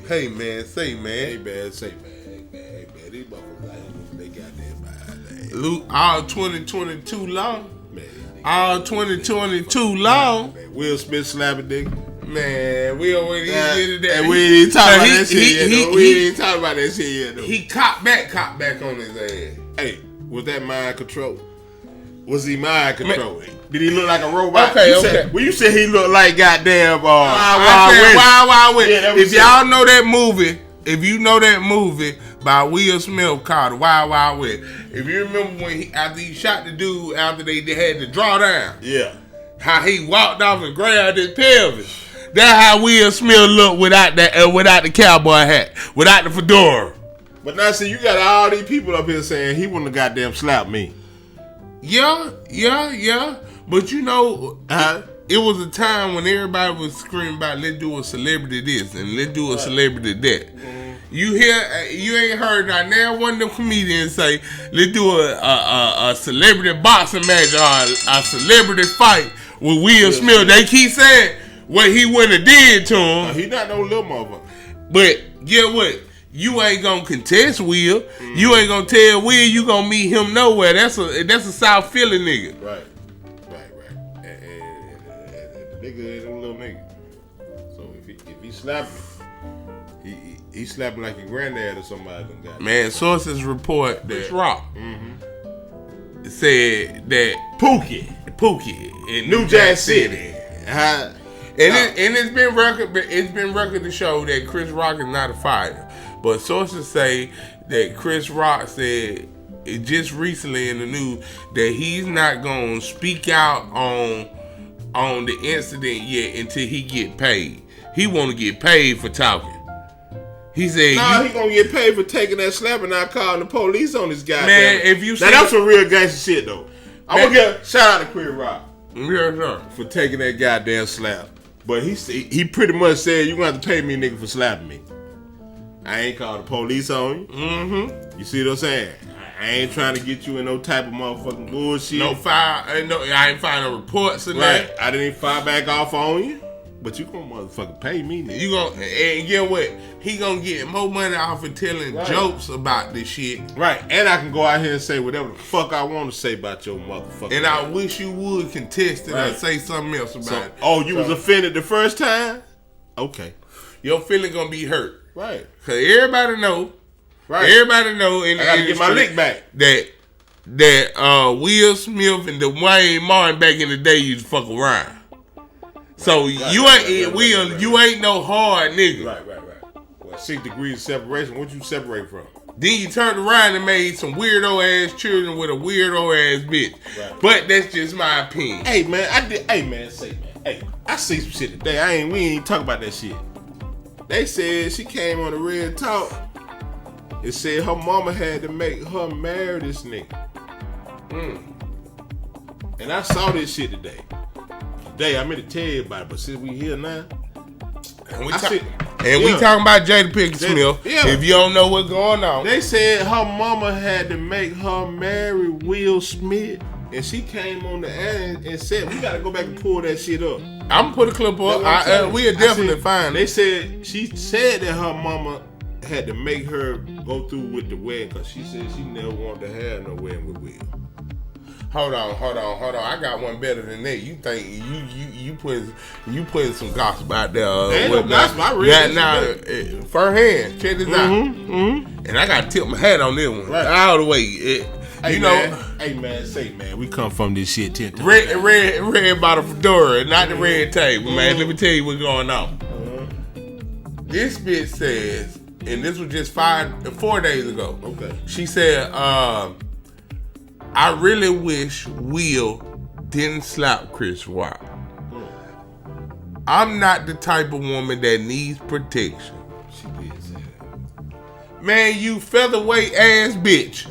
Speaker 1: Hey man, say man.
Speaker 2: Hey man, say man. Hey man, these motherfuckers, they got that mind.
Speaker 1: Luke, all 2022 long. Man, all 2022 long.
Speaker 2: Man, Will Smith slapping nigga.
Speaker 1: Man, we already did that.
Speaker 2: And we ain't even talking about that shit yet, though. We ain't even talking about that shit yet, though.
Speaker 1: He cop back on his ass.
Speaker 2: Hey, was that mind control? Was he mind controlling? Did he look like a robot?
Speaker 1: Okay.
Speaker 2: Well, you said he looked like goddamn
Speaker 1: Wild West. Yeah, if y'all know that movie, if you know that movie by Will Smith called Wild Wild West, if you remember when after he shot the dude after they had to draw down,
Speaker 2: yeah,
Speaker 1: how he walked off and grabbed his pelvis. That's how Will Smith looked without the cowboy hat, without the fedora.
Speaker 2: But now see, you got all these people up here saying he wouldn't have goddamn slapped me.
Speaker 1: Yeah. But you know, it was a time when everybody was screaming about let's do a celebrity this and let's do a celebrity that. You ain't heard now one of them comedians say let's do a celebrity boxing match or a celebrity fight with Will Smith. They keep saying what he wouldn't have did to him.
Speaker 2: He not no little motherfucker.
Speaker 1: But get what? You ain't gonna contest Will. You ain't gonna tell Will you gonna meet him nowhere. That's a South Philly nigga.
Speaker 2: Right. And the nigga ain't no little nigga. So if he slap me, he slapping like your granddad or somebody.
Speaker 1: Man, sources report that Rock said that Pookie in New Jack City. And it's been record to show that Chris Rock is not a fighter. But sources say that Chris Rock said just recently in the news that he's not gonna speak out on the incident yet until he get paid. He wanna get paid for talking. He said,
Speaker 2: he gonna get paid for taking that slap and not calling the police on this guy.
Speaker 1: Man, if you
Speaker 2: now that's some real gangster shit though. I'm gonna give shout out to Chris Rock.
Speaker 1: Yeah, sir.
Speaker 2: For taking that goddamn slap. But he pretty much said you gonna have to pay me, nigga, for slapping me. I ain't called the police on you.
Speaker 1: Mm-hmm.
Speaker 2: You see what I'm saying? I ain't trying to get you in no type of motherfucking bullshit.
Speaker 1: I ain't filing no reports in that.
Speaker 2: I didn't even fire back off on you. But you gonna motherfucking pay me now.
Speaker 1: You gonna, and get what? He gonna get more money off of telling jokes about this shit.
Speaker 2: Right. And I can go out here and say whatever the fuck I want to say about your motherfucker.
Speaker 1: And I wish you would contest it or say something else about it.
Speaker 2: Oh, you was offended the first time? Okay.
Speaker 1: Your feeling gonna be hurt.
Speaker 2: Right.
Speaker 1: Cause everybody know.
Speaker 2: Right.
Speaker 1: Everybody know in
Speaker 2: I gotta get my lick back.
Speaker 1: That Will Smith and Dwayne Martin back in the day used to fuck around. So you ain't no hard nigga.
Speaker 2: Right. Well, 6 degrees of separation. What you separate from?
Speaker 1: Then you turned around and made some weirdo ass children with a weirdo ass bitch. Right. But that's just my opinion.
Speaker 2: Hey man, I see some shit today. We ain't talk about that shit. They said she came on the Red Talk. It said her mama had to make her marry this nigga. And I saw this shit today. I meant to tell you about it, but since we here now,
Speaker 1: and we talking about Jada Pinkett Smith. If you don't know what's going on,
Speaker 2: they said her mama had to make her marry Will Smith, and she came on the air and said, "We gotta go back and pull that shit up."
Speaker 1: I'm gonna put a clip up. We'll definitely find it.
Speaker 2: They said she said that her mama had to make her go through with the wedding because she said she never wanted to have no wedding with Will.
Speaker 1: Hold on. I got one better than that. You think you putting some gossip out there?
Speaker 2: Ain't no gossip. I read
Speaker 1: now, first hand. Check this out. And I got to tip my hat on this one all the way. Hey man, we come from this shit 10 times. Red bottle fedora, not the red table, man. Let me tell you what's going on. This bitch says, and this was just 4 days ago.
Speaker 2: Okay.
Speaker 1: She said, I really wish Will didn't slap Chris Rock. I'm not the type of woman that needs protection.
Speaker 2: She did say that.
Speaker 1: Man, you featherweight ass bitch.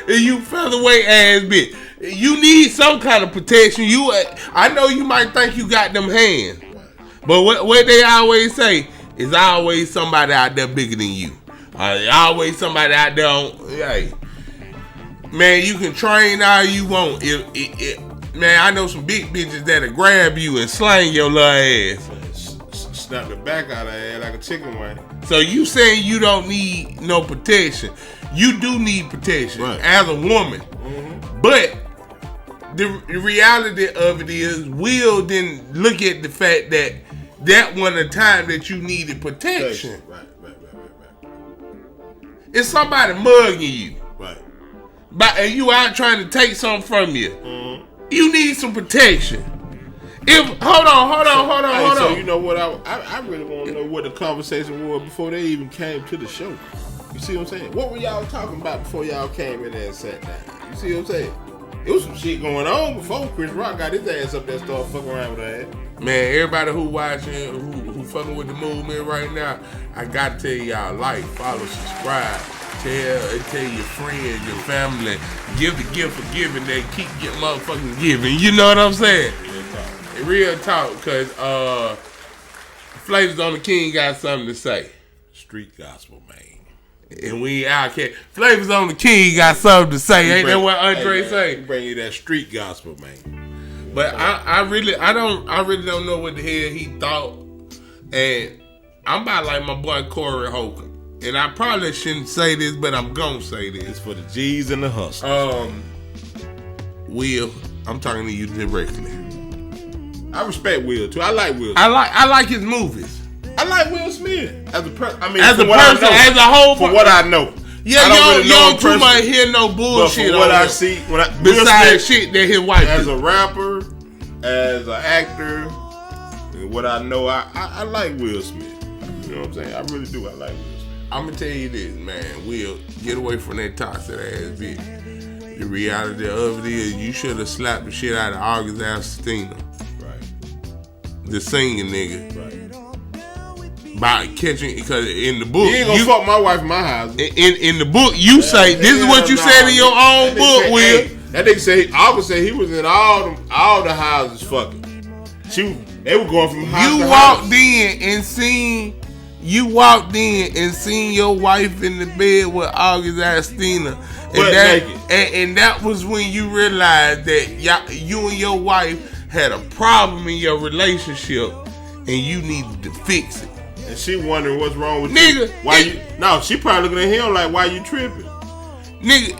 Speaker 1: You featherweight ass bitch. You need some kind of protection. I know you might think you got them hands, but what they always say is always somebody out there bigger than you. Always somebody out there hey. Man, you can train all you want. Man, I know some big bitches that'll grab you and slang your little ass.
Speaker 2: Snap the back out of her ass like a chicken wing.
Speaker 1: So you saying you don't need no protection. You do need protection as a woman. But the reality of it is Will didn't look at the fact that one of the time that you needed protection.
Speaker 2: Right.
Speaker 1: It's somebody mugging you.
Speaker 2: Right.
Speaker 1: And you out trying to take something from you. You need some protection. Hold on.
Speaker 2: So you know what? I really want to know what the conversation was before they even came to the show. You see what I'm saying? What were y'all talking about before y'all came in there and sat down? You see what I'm saying? It was some shit going on before Chris Rock got his ass up there and started fucking around with her ass.
Speaker 1: Man, everybody who watching, who fucking with the movement right now, I gotta tell y'all, like, follow, subscribe. Tell your friends, your family, give the gift of giving. They keep getting motherfucking giving. You know what I'm saying? Real talk, cause Flavors on the King got something to say.
Speaker 2: Street gospel, man.
Speaker 1: And we out here. Flavors on the King got something to say. Ain't that what Andre say?
Speaker 2: Bring you that street gospel, man.
Speaker 1: But I really don't know what the hell he thought. And I'm about like my boy Corey Holcomb. And I probably shouldn't say this, but I'm gonna say this.
Speaker 2: It's for the G's and the hustlers.
Speaker 1: Will, I'm talking to you directly.
Speaker 2: I respect Will too. I like Will.
Speaker 1: I like his movies.
Speaker 2: I like Will Smith as a person. I mean,
Speaker 1: as a person, as a whole.
Speaker 2: For what I know.
Speaker 1: Yeah, you don't too much hear no bullshit.
Speaker 2: But for what I see,
Speaker 1: besides shit that his wife
Speaker 2: as a rapper, as an actor, and what I know, I like Will Smith. You know what I'm saying? I really do. I like Will Smith.
Speaker 1: I'm gonna tell you this, man. Will, get away from that toxic ass bitch. The reality of it is, you should have slapped the shit out of August Alstina.
Speaker 2: Right.
Speaker 1: The singing nigga.
Speaker 2: Right.
Speaker 1: By catching, because in the book,
Speaker 2: you ain't gonna fuck my wife in my house.
Speaker 1: In the book, you say this is what you said in your own book, Will.
Speaker 2: That nigga say August said he was in all the houses fucking. They were going from house to house.
Speaker 1: You walked in and seen You walked in and seen your wife in the bed with August Astina. And that was when you realized that you and your wife had a problem in your relationship and you needed to fix it.
Speaker 2: And she wondering what's wrong with
Speaker 1: you.
Speaker 2: No, she probably looking at him like, why you tripping?
Speaker 1: Nigga,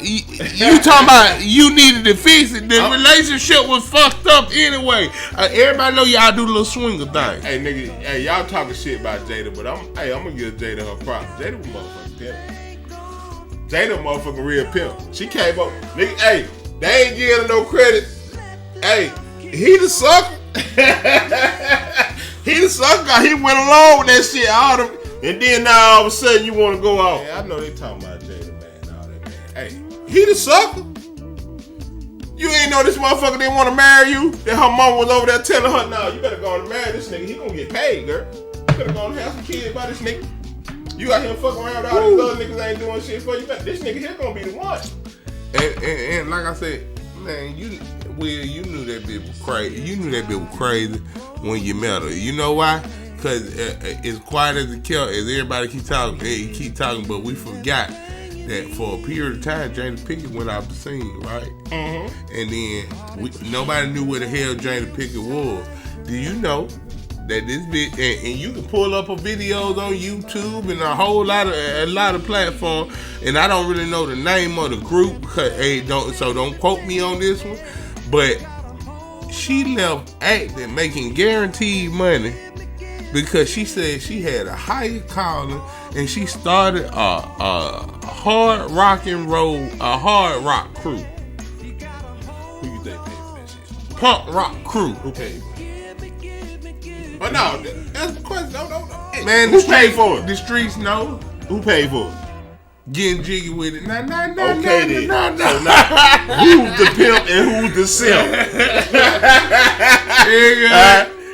Speaker 1: you talking about you needed to fix it. The relationship was fucked up anyway. Everybody know y'all do the little swinger thing.
Speaker 2: Hey, nigga, hey, y'all talking shit about Jada, but I'm gonna give Jada her props. Jada was motherfucking pimp. Jada motherfucking real pimp. She came up, nigga, hey, they ain't giving her no credit. Hey, he the sucker. He the sucker. He went along with that shit, and then now all of a sudden you want to go off. Yeah, I know they talking about Jada. Hey, he the sucker. You ain't know this motherfucker didn't want to marry you? That her mama was over there telling her, "No, you better go on and marry this nigga. He gonna get paid, girl. You better go on and have some kids by this nigga. You out here fucking around with all these other niggas ain't doing shit for you. This nigga here gonna be the one."
Speaker 1: And like I said, man, you knew that bitch was crazy. You knew that bitch was crazy when you met her. You know why? Because as quiet as it kept, as everybody keep talking, but we forgot that for a period of time, Jada Pinkett went off the scene, right? Mm-hmm. And then nobody knew where the hell Jada Pinkett was. Do you know that this bitch, and you can pull up her videos on YouTube and a lot of platforms, and I don't really know the name of the group, so don't quote me on this one, but she left acting, making guaranteed money because she said she had a higher calling and she started a hard rock crew.
Speaker 2: Who you think paid for that shit?
Speaker 1: Punk rock crew.
Speaker 2: Who paid for it? Oh no, that's the question. No. Hey,
Speaker 1: man,
Speaker 2: who paid for it?
Speaker 1: The streets know.
Speaker 2: Who paid for it?
Speaker 1: Getting jiggy with it. Nah.
Speaker 2: Okay then. So now, who's the pimp and who's the simp?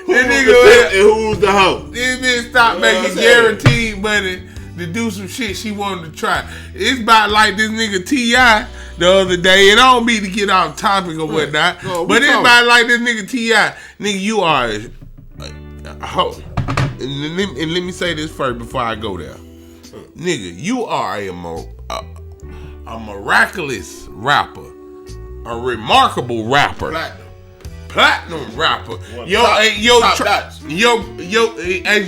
Speaker 2: Who's the pimp and who's the hoe?
Speaker 1: This bitch stopped making guaranteed money to do some shit she wanted to try. It's about like this nigga T.I. the other day, and I don't mean to get off topic or whatnot, but it's about like this nigga T.I. Nigga, you are a hoe. And let me say this first before I go there. Nigga, you are a miraculous rapper, a remarkable rapper. Platinum rapper. As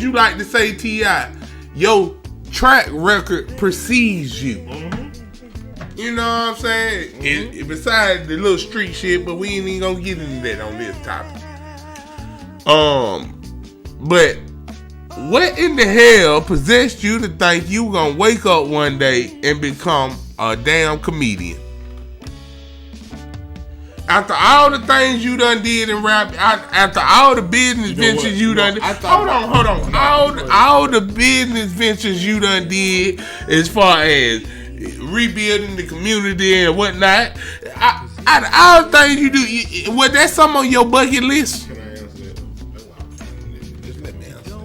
Speaker 1: you like to say, T.I., your track record precedes you. Mm-hmm. You know what I'm saying? Mm-hmm. Besides the little street shit, but we ain't even gonna get into that on this topic. But what in the hell possessed you to think you gonna wake up one day and become a damn comedian? After all the things you done did in rap, after all the business ventures you done did. Hold on. All the business ventures you done did as far as rebuilding the community and whatnot. Out of all the things you do, was that something on your bucket list?
Speaker 2: Can I answer that? Just let me answer that.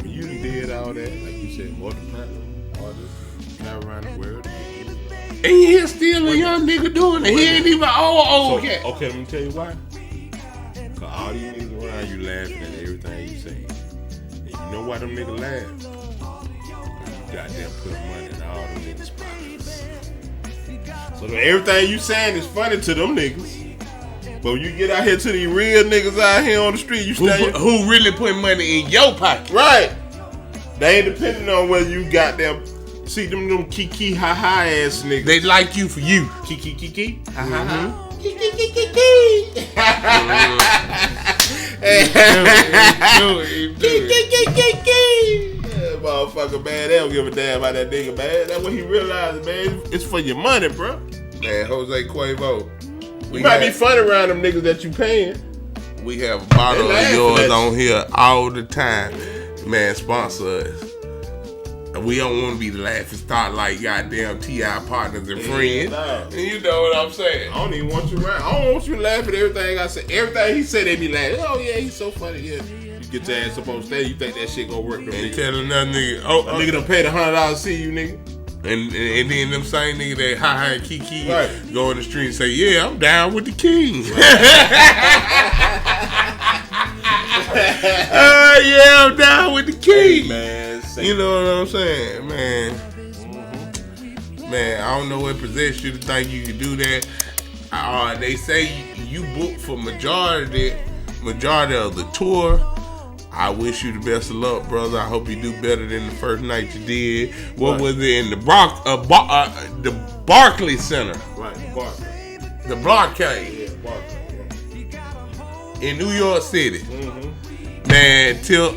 Speaker 2: When you did all that, like you said, multi-platinum artists, travel around the world.
Speaker 1: And he's still a young nigga doing it. He ain't even old cat.
Speaker 2: Okay, let me tell you why. Cause all these niggas around you laughing at everything you say. And you know why them niggas laugh? You goddamn put money in all them niggas' pockets. So everything you saying is funny to them niggas. But when you get out here to these real niggas out here on the street, you
Speaker 1: who really put money in your pocket.
Speaker 2: Right. They ain't depending on whether you goddamn. See them kiki ha ha ass niggas.
Speaker 1: They like you for you.
Speaker 2: Kiki ha ha ha.
Speaker 1: Kiki.
Speaker 2: Motherfucker, man, they don't give a damn about that nigga, man. That's what he realized, man. It's for your money, bro.
Speaker 1: Man, Jose Cuervo.
Speaker 2: You might be funny around them niggas that you paying.
Speaker 1: We have a bottle of yours on here all the time. Man, sponsor us. We don't want to be the laughing stock like goddamn T.I. partners and friends.
Speaker 2: No.
Speaker 1: And you know what I'm saying.
Speaker 2: I don't even want you around. I don't want you to laugh at everything I say. Everything he said, they be laughing. Oh, yeah, he's so funny. Yeah. You get your ass up on stage, you think that shit gonna work.
Speaker 1: And tell another nigga,
Speaker 2: a nigga done paid $100 to see you, nigga.
Speaker 1: And then them same niggas that ha and kiki go in the street and say, yeah, I'm down with the king.
Speaker 2: Right.
Speaker 1: yeah, I'm down with the key.
Speaker 2: Hey, man,
Speaker 1: you know what I'm saying, man. Man, I don't know what possessed you to think you can do that. They say you booked for majority of the tour. I wish you the best of luck, brother. I hope you do better than the first night you did. What was it in the Barclays Center?
Speaker 2: Right, the Barclays.
Speaker 1: The Blockade.
Speaker 2: Yeah, Barclays.
Speaker 1: In New York City. Man, Tip,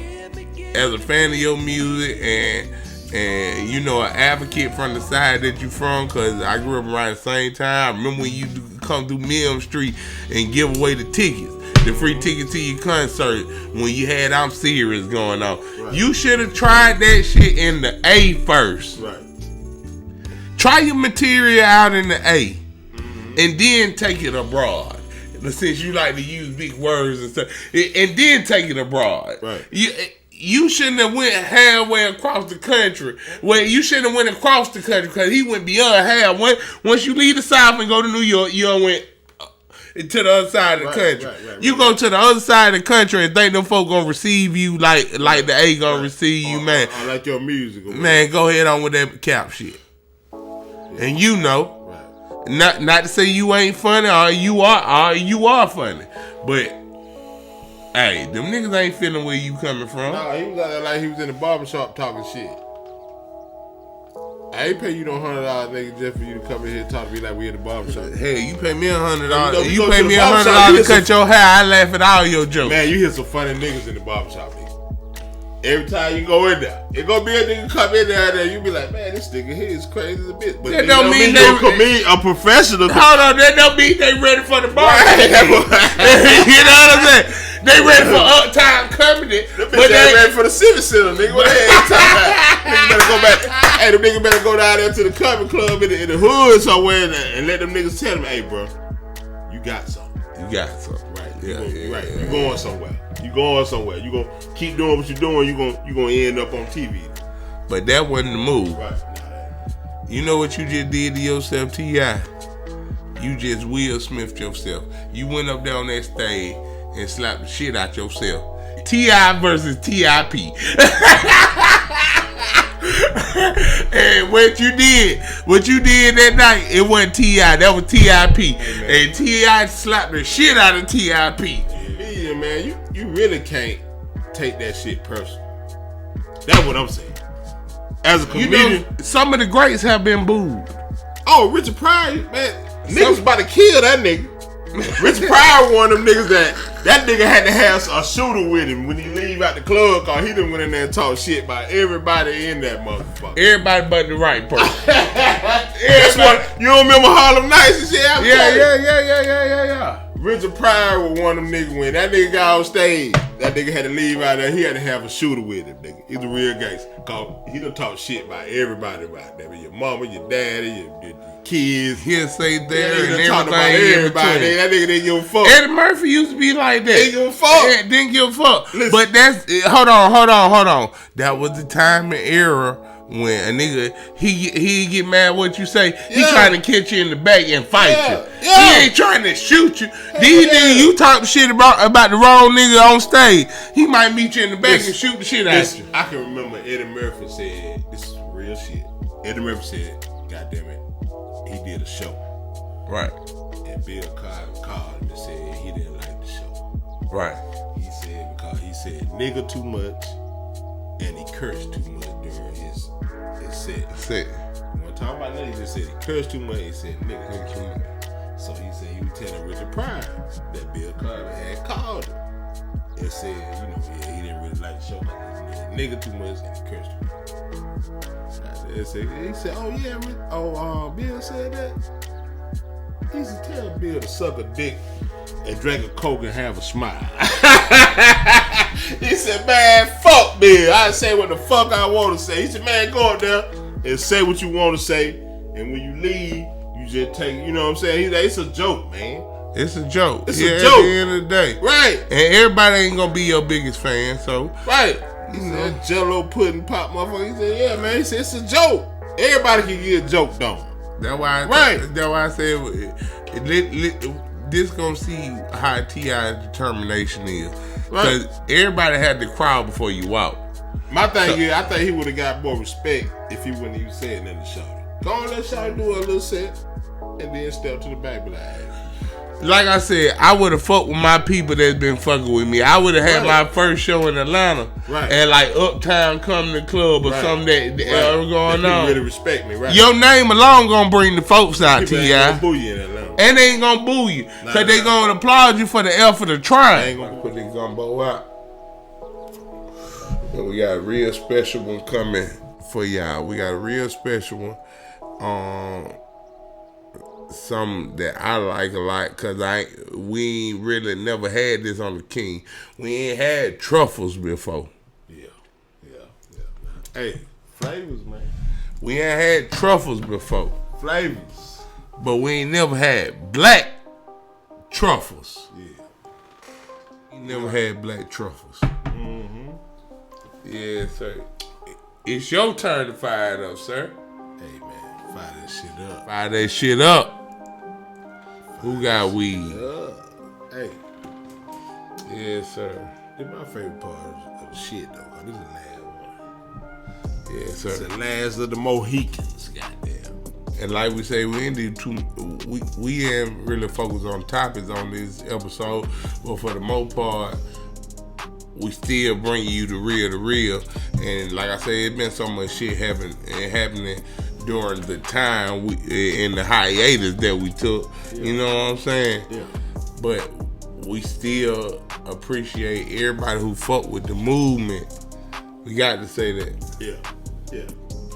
Speaker 1: as a fan of your music and you know, an advocate from the side that you from, because I grew up around the same time. I remember when you come through Mill Street and give away the tickets, the free tickets to your concert when you had I'm Serious going on. Right. You should have tried that shit in the A first.
Speaker 2: Right.
Speaker 1: Try your material out in the A, and then take it abroad. Since you like to use big words and stuff, and then take it abroad.
Speaker 2: Right.
Speaker 1: You shouldn't have went halfway across the country. Well, you shouldn't have went across the country because he went beyond half. Once you leave the South and go to New York, you don't went to the other side of the country. You go to the other side of the country and think them folk gonna receive you like the A gonna receive you, man.
Speaker 2: I like your music.
Speaker 1: Man, go ahead on with that cap shit. And you know. Not to say you ain't funny or you are funny, but hey, them niggas ain't feeling where you coming from.
Speaker 2: Nah, he was out there like he was in the barbershop talking shit. I ain't pay you no $100, nigga, just for you to come in here and talk to me like we in the barbershop.
Speaker 1: Hey, you pay me $100. You pay me $100 to cut your hair. I laugh at all your jokes.
Speaker 2: Man, you hear some funny niggas in the barbershop, nigga. Every time you go in there, it gonna be a nigga come in there and you be like, man, this nigga here is crazy as a bitch. But
Speaker 1: that don't mean
Speaker 2: a professional.
Speaker 1: Hold on, that don't mean they ready for the bar. You know what I'm saying? They ready for uptime comedy.
Speaker 2: But they ready for the Civic Center, nigga. What the hell you talking about? Nigga better go back. Hey, the nigga better go down there to the comedy club in the hood somewhere and let them niggas tell them, hey, bro, you got something.
Speaker 1: You got something.
Speaker 2: Right.
Speaker 1: Yeah.
Speaker 2: You going somewhere. You going somewhere. You gonna keep doing what you're doing. You gonna end up on TV.
Speaker 1: But that wasn't the move.
Speaker 2: Right.
Speaker 1: You know what you just did to yourself, T.I.? You just Will Smith yourself. You went up there on that stage and slapped the shit out yourself. T.I. versus T.I.P. And what you did that night, it wasn't T.I. That was T.I.P. And T.I. slapped the shit out of T.I.P.
Speaker 2: Yeah, man, you really can't take that shit personal. That's what I'm saying. As a comedian,
Speaker 1: you know, some of the greats have been booed.
Speaker 2: Oh, Richard Pryor, man, niggas about to kill that nigga. Richard Pryor one of them niggas that nigga had to have a shooter with him when he leave out the club, cause he done went in there and talk shit about everybody in that motherfucker.
Speaker 1: Everybody but the right person.
Speaker 2: That's what you don't remember Harlem Nights and shit?
Speaker 1: Yeah.
Speaker 2: Richard Pryor was one of them niggas when that nigga got on stage. That nigga had to leave out there. He had to have a shooter with him, nigga. He's a real gangster. Cause he done talk shit about everybody about that. Your mama, your daddy, your kids.
Speaker 1: He'll say there
Speaker 2: and
Speaker 1: everything.
Speaker 2: Talk about everybody. That nigga didn't give a fuck.
Speaker 1: Eddie Murphy used to be like that.
Speaker 2: Didn't give a fuck.
Speaker 1: Didn't give a fuck.
Speaker 2: Listen.
Speaker 1: But that's hold on. That was the time and era when a nigga he get mad what you say. He trying to catch you in the back and fight you.
Speaker 2: Yeah.
Speaker 1: He ain't trying to shoot you. These niggas you talk shit about the wrong nigga on stage. He might meet you in the back and shoot the shit out you.
Speaker 2: I can remember Eddie Murphy said, this is real shit. Eddie Murphy said, God damn it, he did a show.
Speaker 1: Right.
Speaker 2: And Bill called him and said he didn't like the show.
Speaker 1: Right.
Speaker 2: He said because he said nigga too much and he cursed too much during his set. One time about that, he just said he cursed too much. He said nigga too much. So he said he was telling Richard Pryor that Bill Cosby had called him and said, he didn't really like the show. Nigga too much and he cursed too much. He said, oh yeah, Bill said that. He used to tell Bill to suck a dick and drink a Coke and have a smile. He said, man, fuck Bill. I say what the fuck I want to say. He said, man, go up there and say what you want to say. And when you leave, you just take, you know what I'm saying? He's like, it's a joke, man.
Speaker 1: It's a joke.
Speaker 2: It's a joke.
Speaker 1: At the end of the day.
Speaker 2: Right.
Speaker 1: And everybody ain't going to be your biggest fan, so.
Speaker 2: Right. He said, Jello pudding pop motherfucker. He said, yeah, man. He said, it's a joke. Everybody can get a joke done.
Speaker 1: That's why I said this gonna see how T.I.'s determination is. Because everybody had to crawl before you walk.
Speaker 2: My thing is, I think he would have got more respect if he wouldn't even say nothing to Shawty. Go on, let Shawty do a little set, and then step to the back, be like, hey.
Speaker 1: Like I said, I would have fucked with my people that's been fucking with me. I would have had my first show in Atlanta at like Uptown Comedy Club or something that ever going on.
Speaker 2: Really respect me, right?
Speaker 1: Your name alone gonna bring the folks out, T.I.
Speaker 2: Ain't gonna boo you in Atlanta.
Speaker 1: And they ain't gonna boo you. Cause they gonna applaud you for the effort of trying. They ain't gonna put their gumbo out. And we got a real special one coming for y'all. We got a real special one. Something that I like a lot because we ain't really never had this on the King. We ain't had truffles before.
Speaker 2: Yeah. Hey, flavors, man.
Speaker 1: We ain't had truffles before.
Speaker 2: Flavors.
Speaker 1: But we ain't never had black truffles.
Speaker 2: Yeah.
Speaker 1: We never had black truffles.
Speaker 2: Mm-hmm.
Speaker 1: Yeah, sir. It's your turn to fire it up, sir.
Speaker 2: Hey, man, fire that shit up.
Speaker 1: Fire that shit up. Who got weed?
Speaker 2: Hey.
Speaker 1: Yes, sir.
Speaker 2: This is my favorite part of the shit, though. This is the last one.
Speaker 1: Yes, sir.
Speaker 2: It's the last of the Mohicans, goddamn.
Speaker 1: And like we say, we ain't do we ain't really focus on topics on this episode, but for the most part, we still bring you the real. And like I say, it's been so much shit happening during the time in the hiatus that we took. Yeah. You know what I'm saying?
Speaker 2: Yeah.
Speaker 1: But we still appreciate everybody who fuck with the movement. We got to say that.
Speaker 2: Yeah.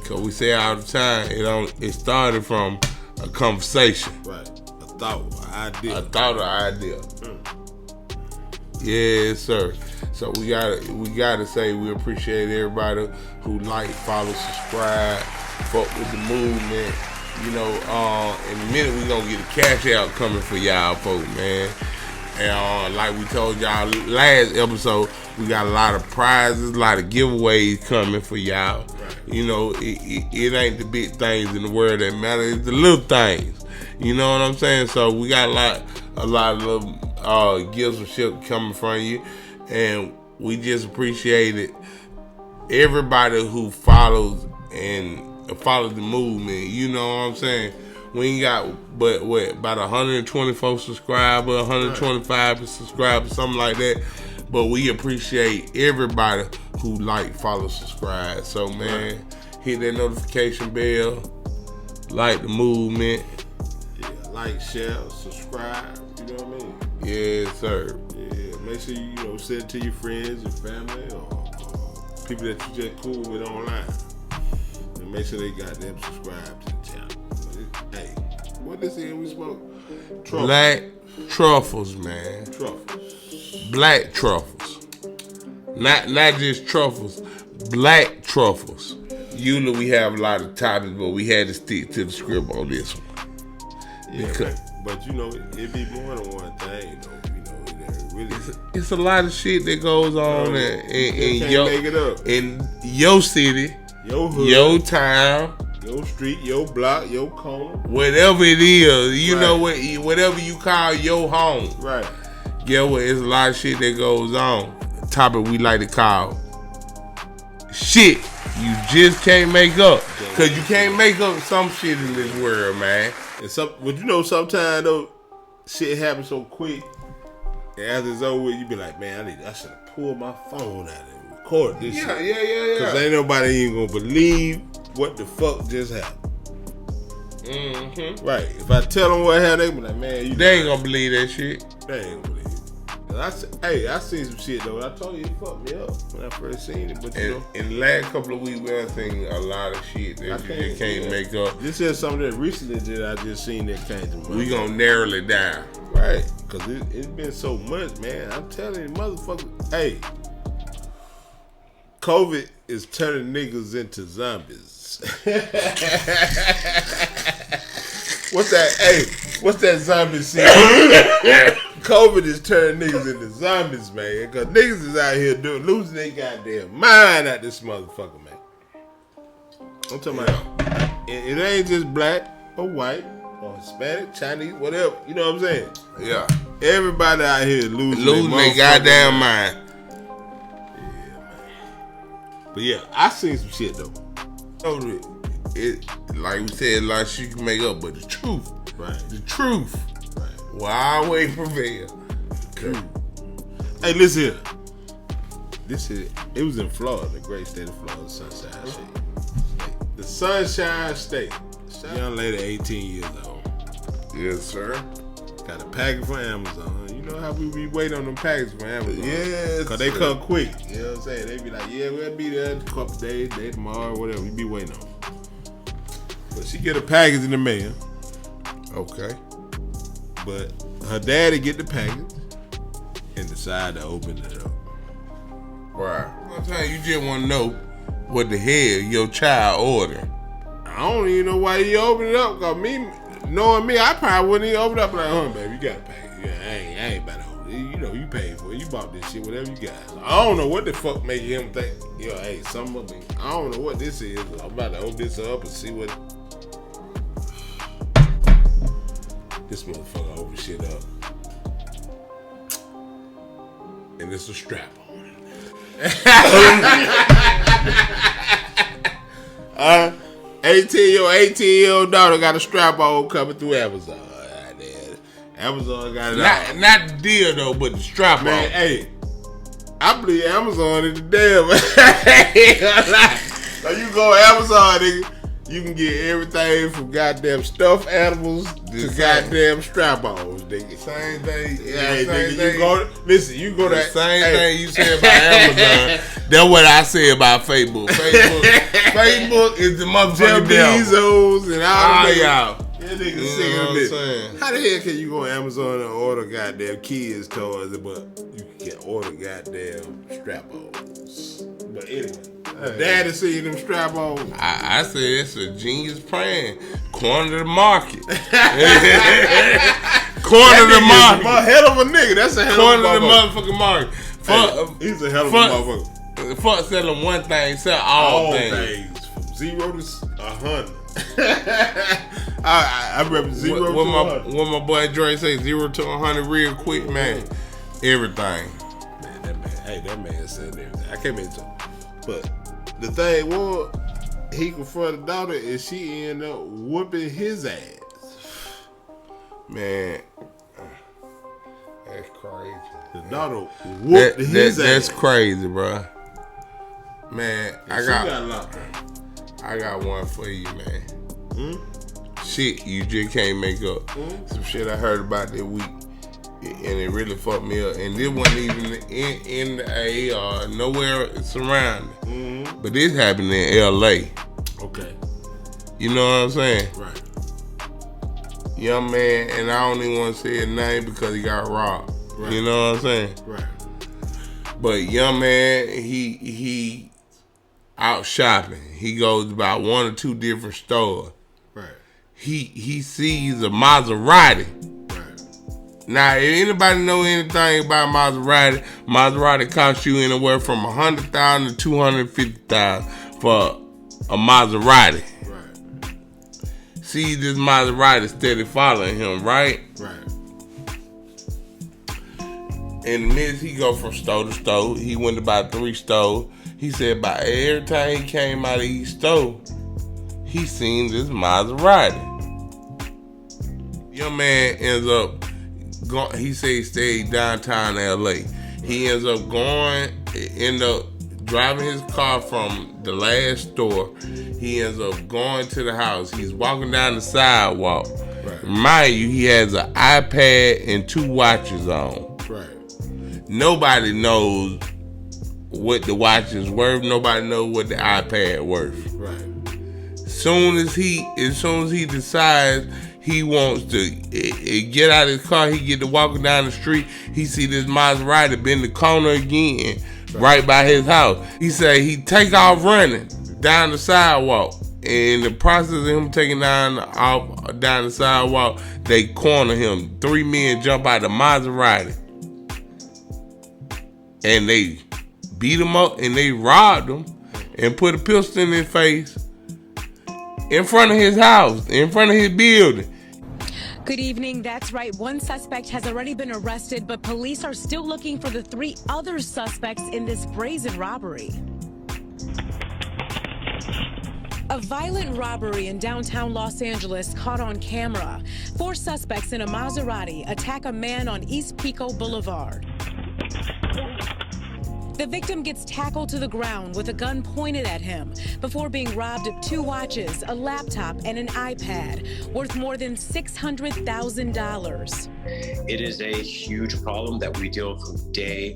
Speaker 1: Cause we say all the time, it started from a conversation.
Speaker 2: Right. A thought, an idea.
Speaker 1: Yes, sir. So we gotta say we appreciate everybody who like, follow, subscribe, fuck with the movement. You know, in a minute we gonna get a cash out coming for y'all folks, man. And like we told y'all last episode, we got a lot of prizes, a lot of giveaways coming for y'all. Right. You know, it ain't the big things in the world that matter, it's the little things. You know what I'm saying? So we got a lot of little gifts and shit coming from you, and we just appreciate it. Everybody who follows the movement, you know what I'm saying? We ain't got about 124 subscribers, 125 subscribers, something like that. But we appreciate everybody who like, follow, subscribe. So man, hit that notification bell, like the movement.
Speaker 2: Yeah, like, share, subscribe. You know what I mean?
Speaker 1: Yes, sir.
Speaker 2: Yeah, make sure you send it to your friends, your family, or people that you just cool with online. And make sure they got them subscribed to the channel. Hey, what this is we smoke? Truffles.
Speaker 1: Black truffles, man.
Speaker 2: Truffles.
Speaker 1: Black truffles. Not just truffles. Black truffles. Usually we have a lot of topics, but we had to stick to the script on this one.
Speaker 2: Yeah, but it be more than one thing, though.
Speaker 1: It's a lot of shit that goes on in your city,
Speaker 2: your hood,
Speaker 1: your town,
Speaker 2: your street, your block, your corner,
Speaker 1: whatever it is. You know whatever you call your home.
Speaker 2: Right.
Speaker 1: Yeah, well, it's a lot of shit that goes on. Topic we like to call shit you just can't make up, cause you can't make up some shit in this world, man.
Speaker 2: And sometimes though, shit happens so quick. And after it's over, you be like, man, I should have pulled my phone out and recorded this shit.
Speaker 1: Yeah.
Speaker 2: Cause ain't nobody even gonna believe what the fuck just happened.
Speaker 1: Mm-hmm.
Speaker 2: Right. If I tell them what happened, they be like, man,
Speaker 1: they ain't gonna believe that shit.
Speaker 2: They ain't gonna believe it. I seen some shit though. I told you it fucked me up when I first seen it. But
Speaker 1: in the last couple of weeks, we have seen a lot of shit that you just can't make up.
Speaker 2: This is something that recently that I just seen that came to mind.
Speaker 1: We gonna narrow it down.
Speaker 2: Right. Cause it's been so much, man. I'm telling you, motherfucker. Hey, COVID is turning niggas into zombies. What's that? Hey, what's that zombie shit? COVID is turning niggas into zombies, man. Cause niggas is out here losing their goddamn mind at this motherfucker, man. I'm talking about it ain't just black or white. or Hispanic, Chinese, whatever. You know what I'm saying?
Speaker 1: Yeah.
Speaker 2: Everybody out here losing
Speaker 1: their goddamn mind.
Speaker 2: Yeah, man. But yeah, I seen some shit though.
Speaker 1: It like we said, like she can make up, but the truth,
Speaker 2: right?
Speaker 1: The truth, right? Will always prevail.
Speaker 2: Okay. Hey, listen here. It was in Florida, the great state of Florida, Sunshine State. The Sunshine State. Young lady, 18 years old.
Speaker 1: Yes, sir.
Speaker 2: Got a package from Amazon. You know how we be waiting on them packages from Amazon?
Speaker 1: Yes.
Speaker 2: Because they come quick. You know what I'm saying? They be like, yeah, we'll be there in a couple days, day tomorrow, whatever. We be waiting on. But she get a package in the mail.
Speaker 1: Okay.
Speaker 2: But her daddy get the package and decide to open it up.
Speaker 1: Right. Sometimes you just want to know what the hell your child ordered.
Speaker 2: I don't even know why he opened it up. Cause me, knowing me, I probably wouldn't even open it up. Like, baby, you got to pay. Yeah, I ain't about to hold it. You know, you paid for it. You bought this shit, whatever you got. I don't know what the fuck make him think, hey, something of me. I don't know what this is. I'm about to open this up and see what. This motherfucker open shit up. And it's a strap on it. 18-year-old daughter got a strap on coming through Amazon. Amazon got it
Speaker 1: not the deal though, but the strap on.
Speaker 2: Man, hey, I believe Amazon is the damn. So you go Amazon, nigga, you can get everything from goddamn stuffed animals to goddamn strap-ons, nigga.
Speaker 1: Same thing.
Speaker 2: Hey, nigga, you go. Listen, you go to
Speaker 1: same thing you said about Amazon. That's what I say about Facebook. Facebook is the motherfucking devil.
Speaker 2: Bezos and all y'all.
Speaker 1: That nigga saying.
Speaker 2: How the hell can you go on Amazon and order goddamn kids toys, but you can order goddamn strap-ons? But anyway, daddy see them strap-ons.
Speaker 1: I said it's a genius plan. Corner the market. Corner the market.
Speaker 2: A hell of a nigga. That's a hell
Speaker 1: corner
Speaker 2: of a
Speaker 1: motherfucking market.
Speaker 2: He's a hell of a motherfucker.
Speaker 1: Fuck selling one thing, sell all
Speaker 2: things. From 0 to 100. I remember 0 to 100.
Speaker 1: What my boy Dre say, 0 to 100 real quick, man. Everything.
Speaker 2: Man, that man said everything. I can't even tell. But the thing was, he confronted the daughter and she ended up whooping his ass.
Speaker 1: Man, that's crazy.
Speaker 2: The daughter whooped his ass.
Speaker 1: That's crazy, bro. Man, I got one for you, man. Shit you just can't make up. Some shit I heard about this week, and it really fucked me up. And this wasn't even in a nowhere surrounding. But this happened in L.A.
Speaker 2: Okay.
Speaker 1: You know what I'm saying?
Speaker 2: Right.
Speaker 1: Young man, and I don't even want to say his name because he got robbed. Right. You know what I'm saying?
Speaker 2: Right.
Speaker 1: But young man, he out shopping. He goes to about 1 or 2 different stores.
Speaker 2: Right.
Speaker 1: He sees a Maserati.
Speaker 2: Right.
Speaker 1: Now, if anybody know anything about Maserati costs you anywhere from $100,000 to $250,000 for a Maserati.
Speaker 2: Right.
Speaker 1: See this Maserati steady following him, right?
Speaker 2: Right.
Speaker 1: In the midst, he go from store to store. He went to about 3 stores. He said by every time he came out of each store, he seen this Maserati. Young man ends up going, he said he stayed downtown LA. He ends up driving his car from the last store. He ends up going to the house. He's walking down the sidewalk.
Speaker 2: Right.
Speaker 1: Mind you, he has an iPad and 2 watches on.
Speaker 2: Right. Nobody
Speaker 1: knows what the watch is worth. Nobody knows what the iPad worth.
Speaker 2: Right.
Speaker 1: As soon as he decides he wants to get out of his car, he get to walking down the street. He see this Maserati bend the corner again, right by his house. He say he take off running down the sidewalk. In the process of him taking down the sidewalk, they corner him. 3 men jump out the Maserati. And they beat him up and they robbed him and put a pistol in his face in front of his house, in front of his building.
Speaker 15: Good evening. That's right. One suspect has already been arrested, but police are still looking for the 3 other suspects in this brazen robbery. A violent robbery in downtown Los Angeles caught on camera. 4 suspects in a Maserati attack a man on East Pico Boulevard. The victim gets tackled to the ground with a gun pointed at him before being robbed of 2 watches, a laptop, and an iPad worth more than $600,000.
Speaker 16: It is a huge problem that we deal with day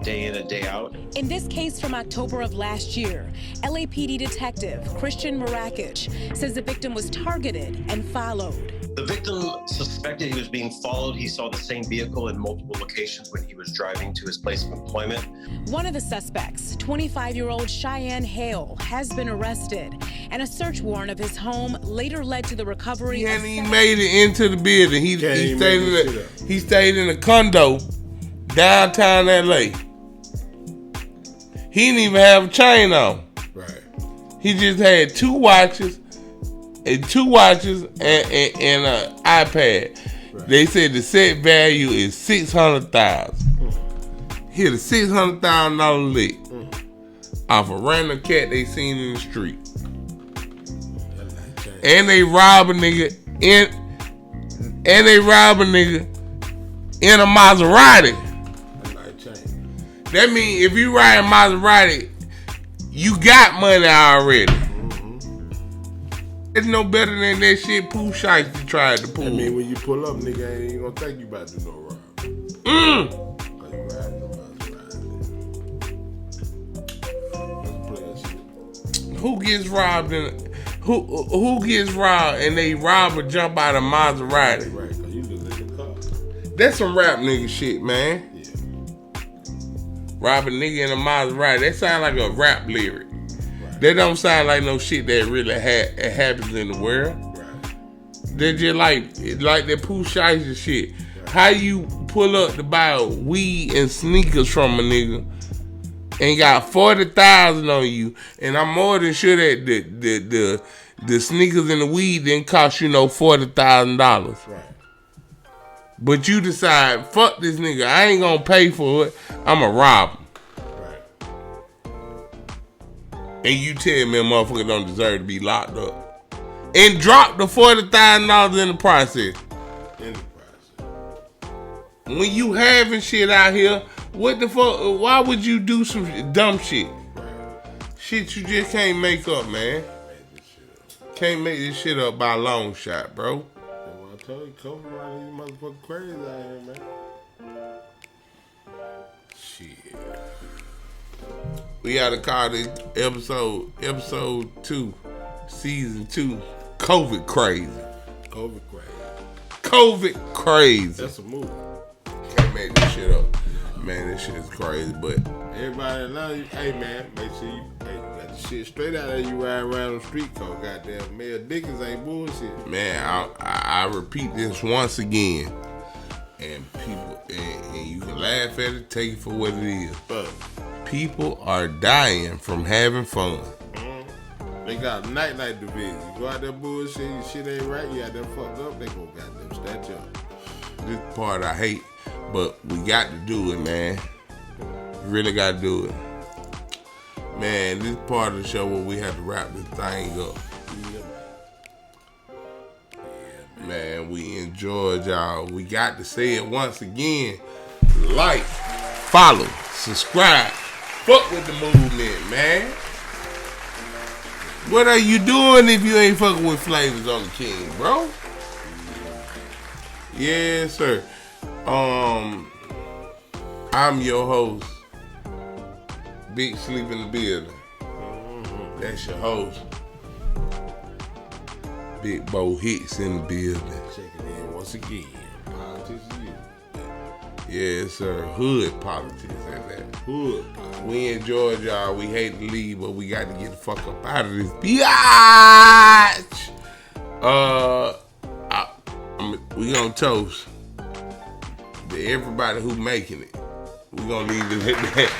Speaker 16: in and day out.
Speaker 15: In this case from October of last year, LAPD detective Christian Marakich says the victim was targeted and followed.
Speaker 16: The victim suspected he was being followed. He saw the same vehicle in multiple locations when he was driving to his place of employment.
Speaker 15: One of the suspects, 25-year-old Cheyenne Hale, has been arrested, and a search warrant of his home later led to the recovery.
Speaker 1: He hadn't even made it into the building. He stayed in a condo downtown LA. He didn't even have a chain on.
Speaker 2: Right.
Speaker 1: He just had 2 watches. And 2 watches and an iPad. Right. They said the set value is $600,000. Hit a $600,000 lick off a random cat they seen in the street. And they rob a nigga in a Maserati. That means if you ride a Maserati, you got money already. It's no better than that shit Pooh Shiesty tried to pull.
Speaker 2: I mean, when you pull up, nigga, ain't gonna think you about to do no wrong.
Speaker 1: Who gets robbed who gets robbed and they rob or jump out of Maserati?
Speaker 2: Right, cause you just in the car.
Speaker 1: That's some rap nigga shit, man.
Speaker 2: Yeah.
Speaker 1: Rob a nigga in a Maserati. That sound like a rap lyric. That don't sound like no shit that really happens in the world.
Speaker 2: Right.
Speaker 1: They're just like that Pooh Shiesty shit. Right. How you pull up to buy weed and sneakers from a nigga and got $40,000 on you, and I'm more than sure that the sneakers and the weed didn't cost you no $40,000.
Speaker 2: Right.
Speaker 1: But you decide, fuck this nigga, I ain't gonna pay for it. I'ma rob him. And you tell me a motherfucker don't deserve to be locked up. And drop the $40,000 in the process. When you having shit out here, what the fuck? Why would you do some dumb shit? Shit you just can't make up, man. Can't make this shit up by a long shot, bro.
Speaker 2: I told you, COVID around these motherfuckers crazy out here, man.
Speaker 1: Shit. We gotta call this episode 2, season 2, COVID crazy. COVID crazy.
Speaker 2: That's a movie.
Speaker 1: Can't make this shit up. Man, this shit is crazy, but
Speaker 2: everybody love you. Hey man, make sure you got the shit straight out there. You ride around the street cause goddamn Mel Dickens ain't bullshit.
Speaker 1: Man, I repeat this once again. And people and you can laugh at it, take it for what it is. People are dying from having fun.
Speaker 2: They got night division. You go out there bullshit, your shit ain't right, you out there fucked up, they gon' goddamn snatch up.
Speaker 1: This part I hate, but we got to do it, man. We really got to do it. Man, this part of the show where we have to wrap this thing up. Man, we enjoyed y'all. We got to say it once again. Like, follow, subscribe. Fuck with the movement, man. What are you doing if you ain't fucking with Flavors on the King, bro? Yes, sir. I'm your host, Big Sleep in the Building. That's your host, Big Bo Hicks in the building.
Speaker 2: Check it in once again. Politics is you.
Speaker 1: Yes, sir. Hood politics at that.
Speaker 2: Hood politics.
Speaker 1: We enjoyed y'all. We hate to leave, but we got to get the fuck up out of this bitch. We gonna toast to everybody who making it. We gonna leave it at that.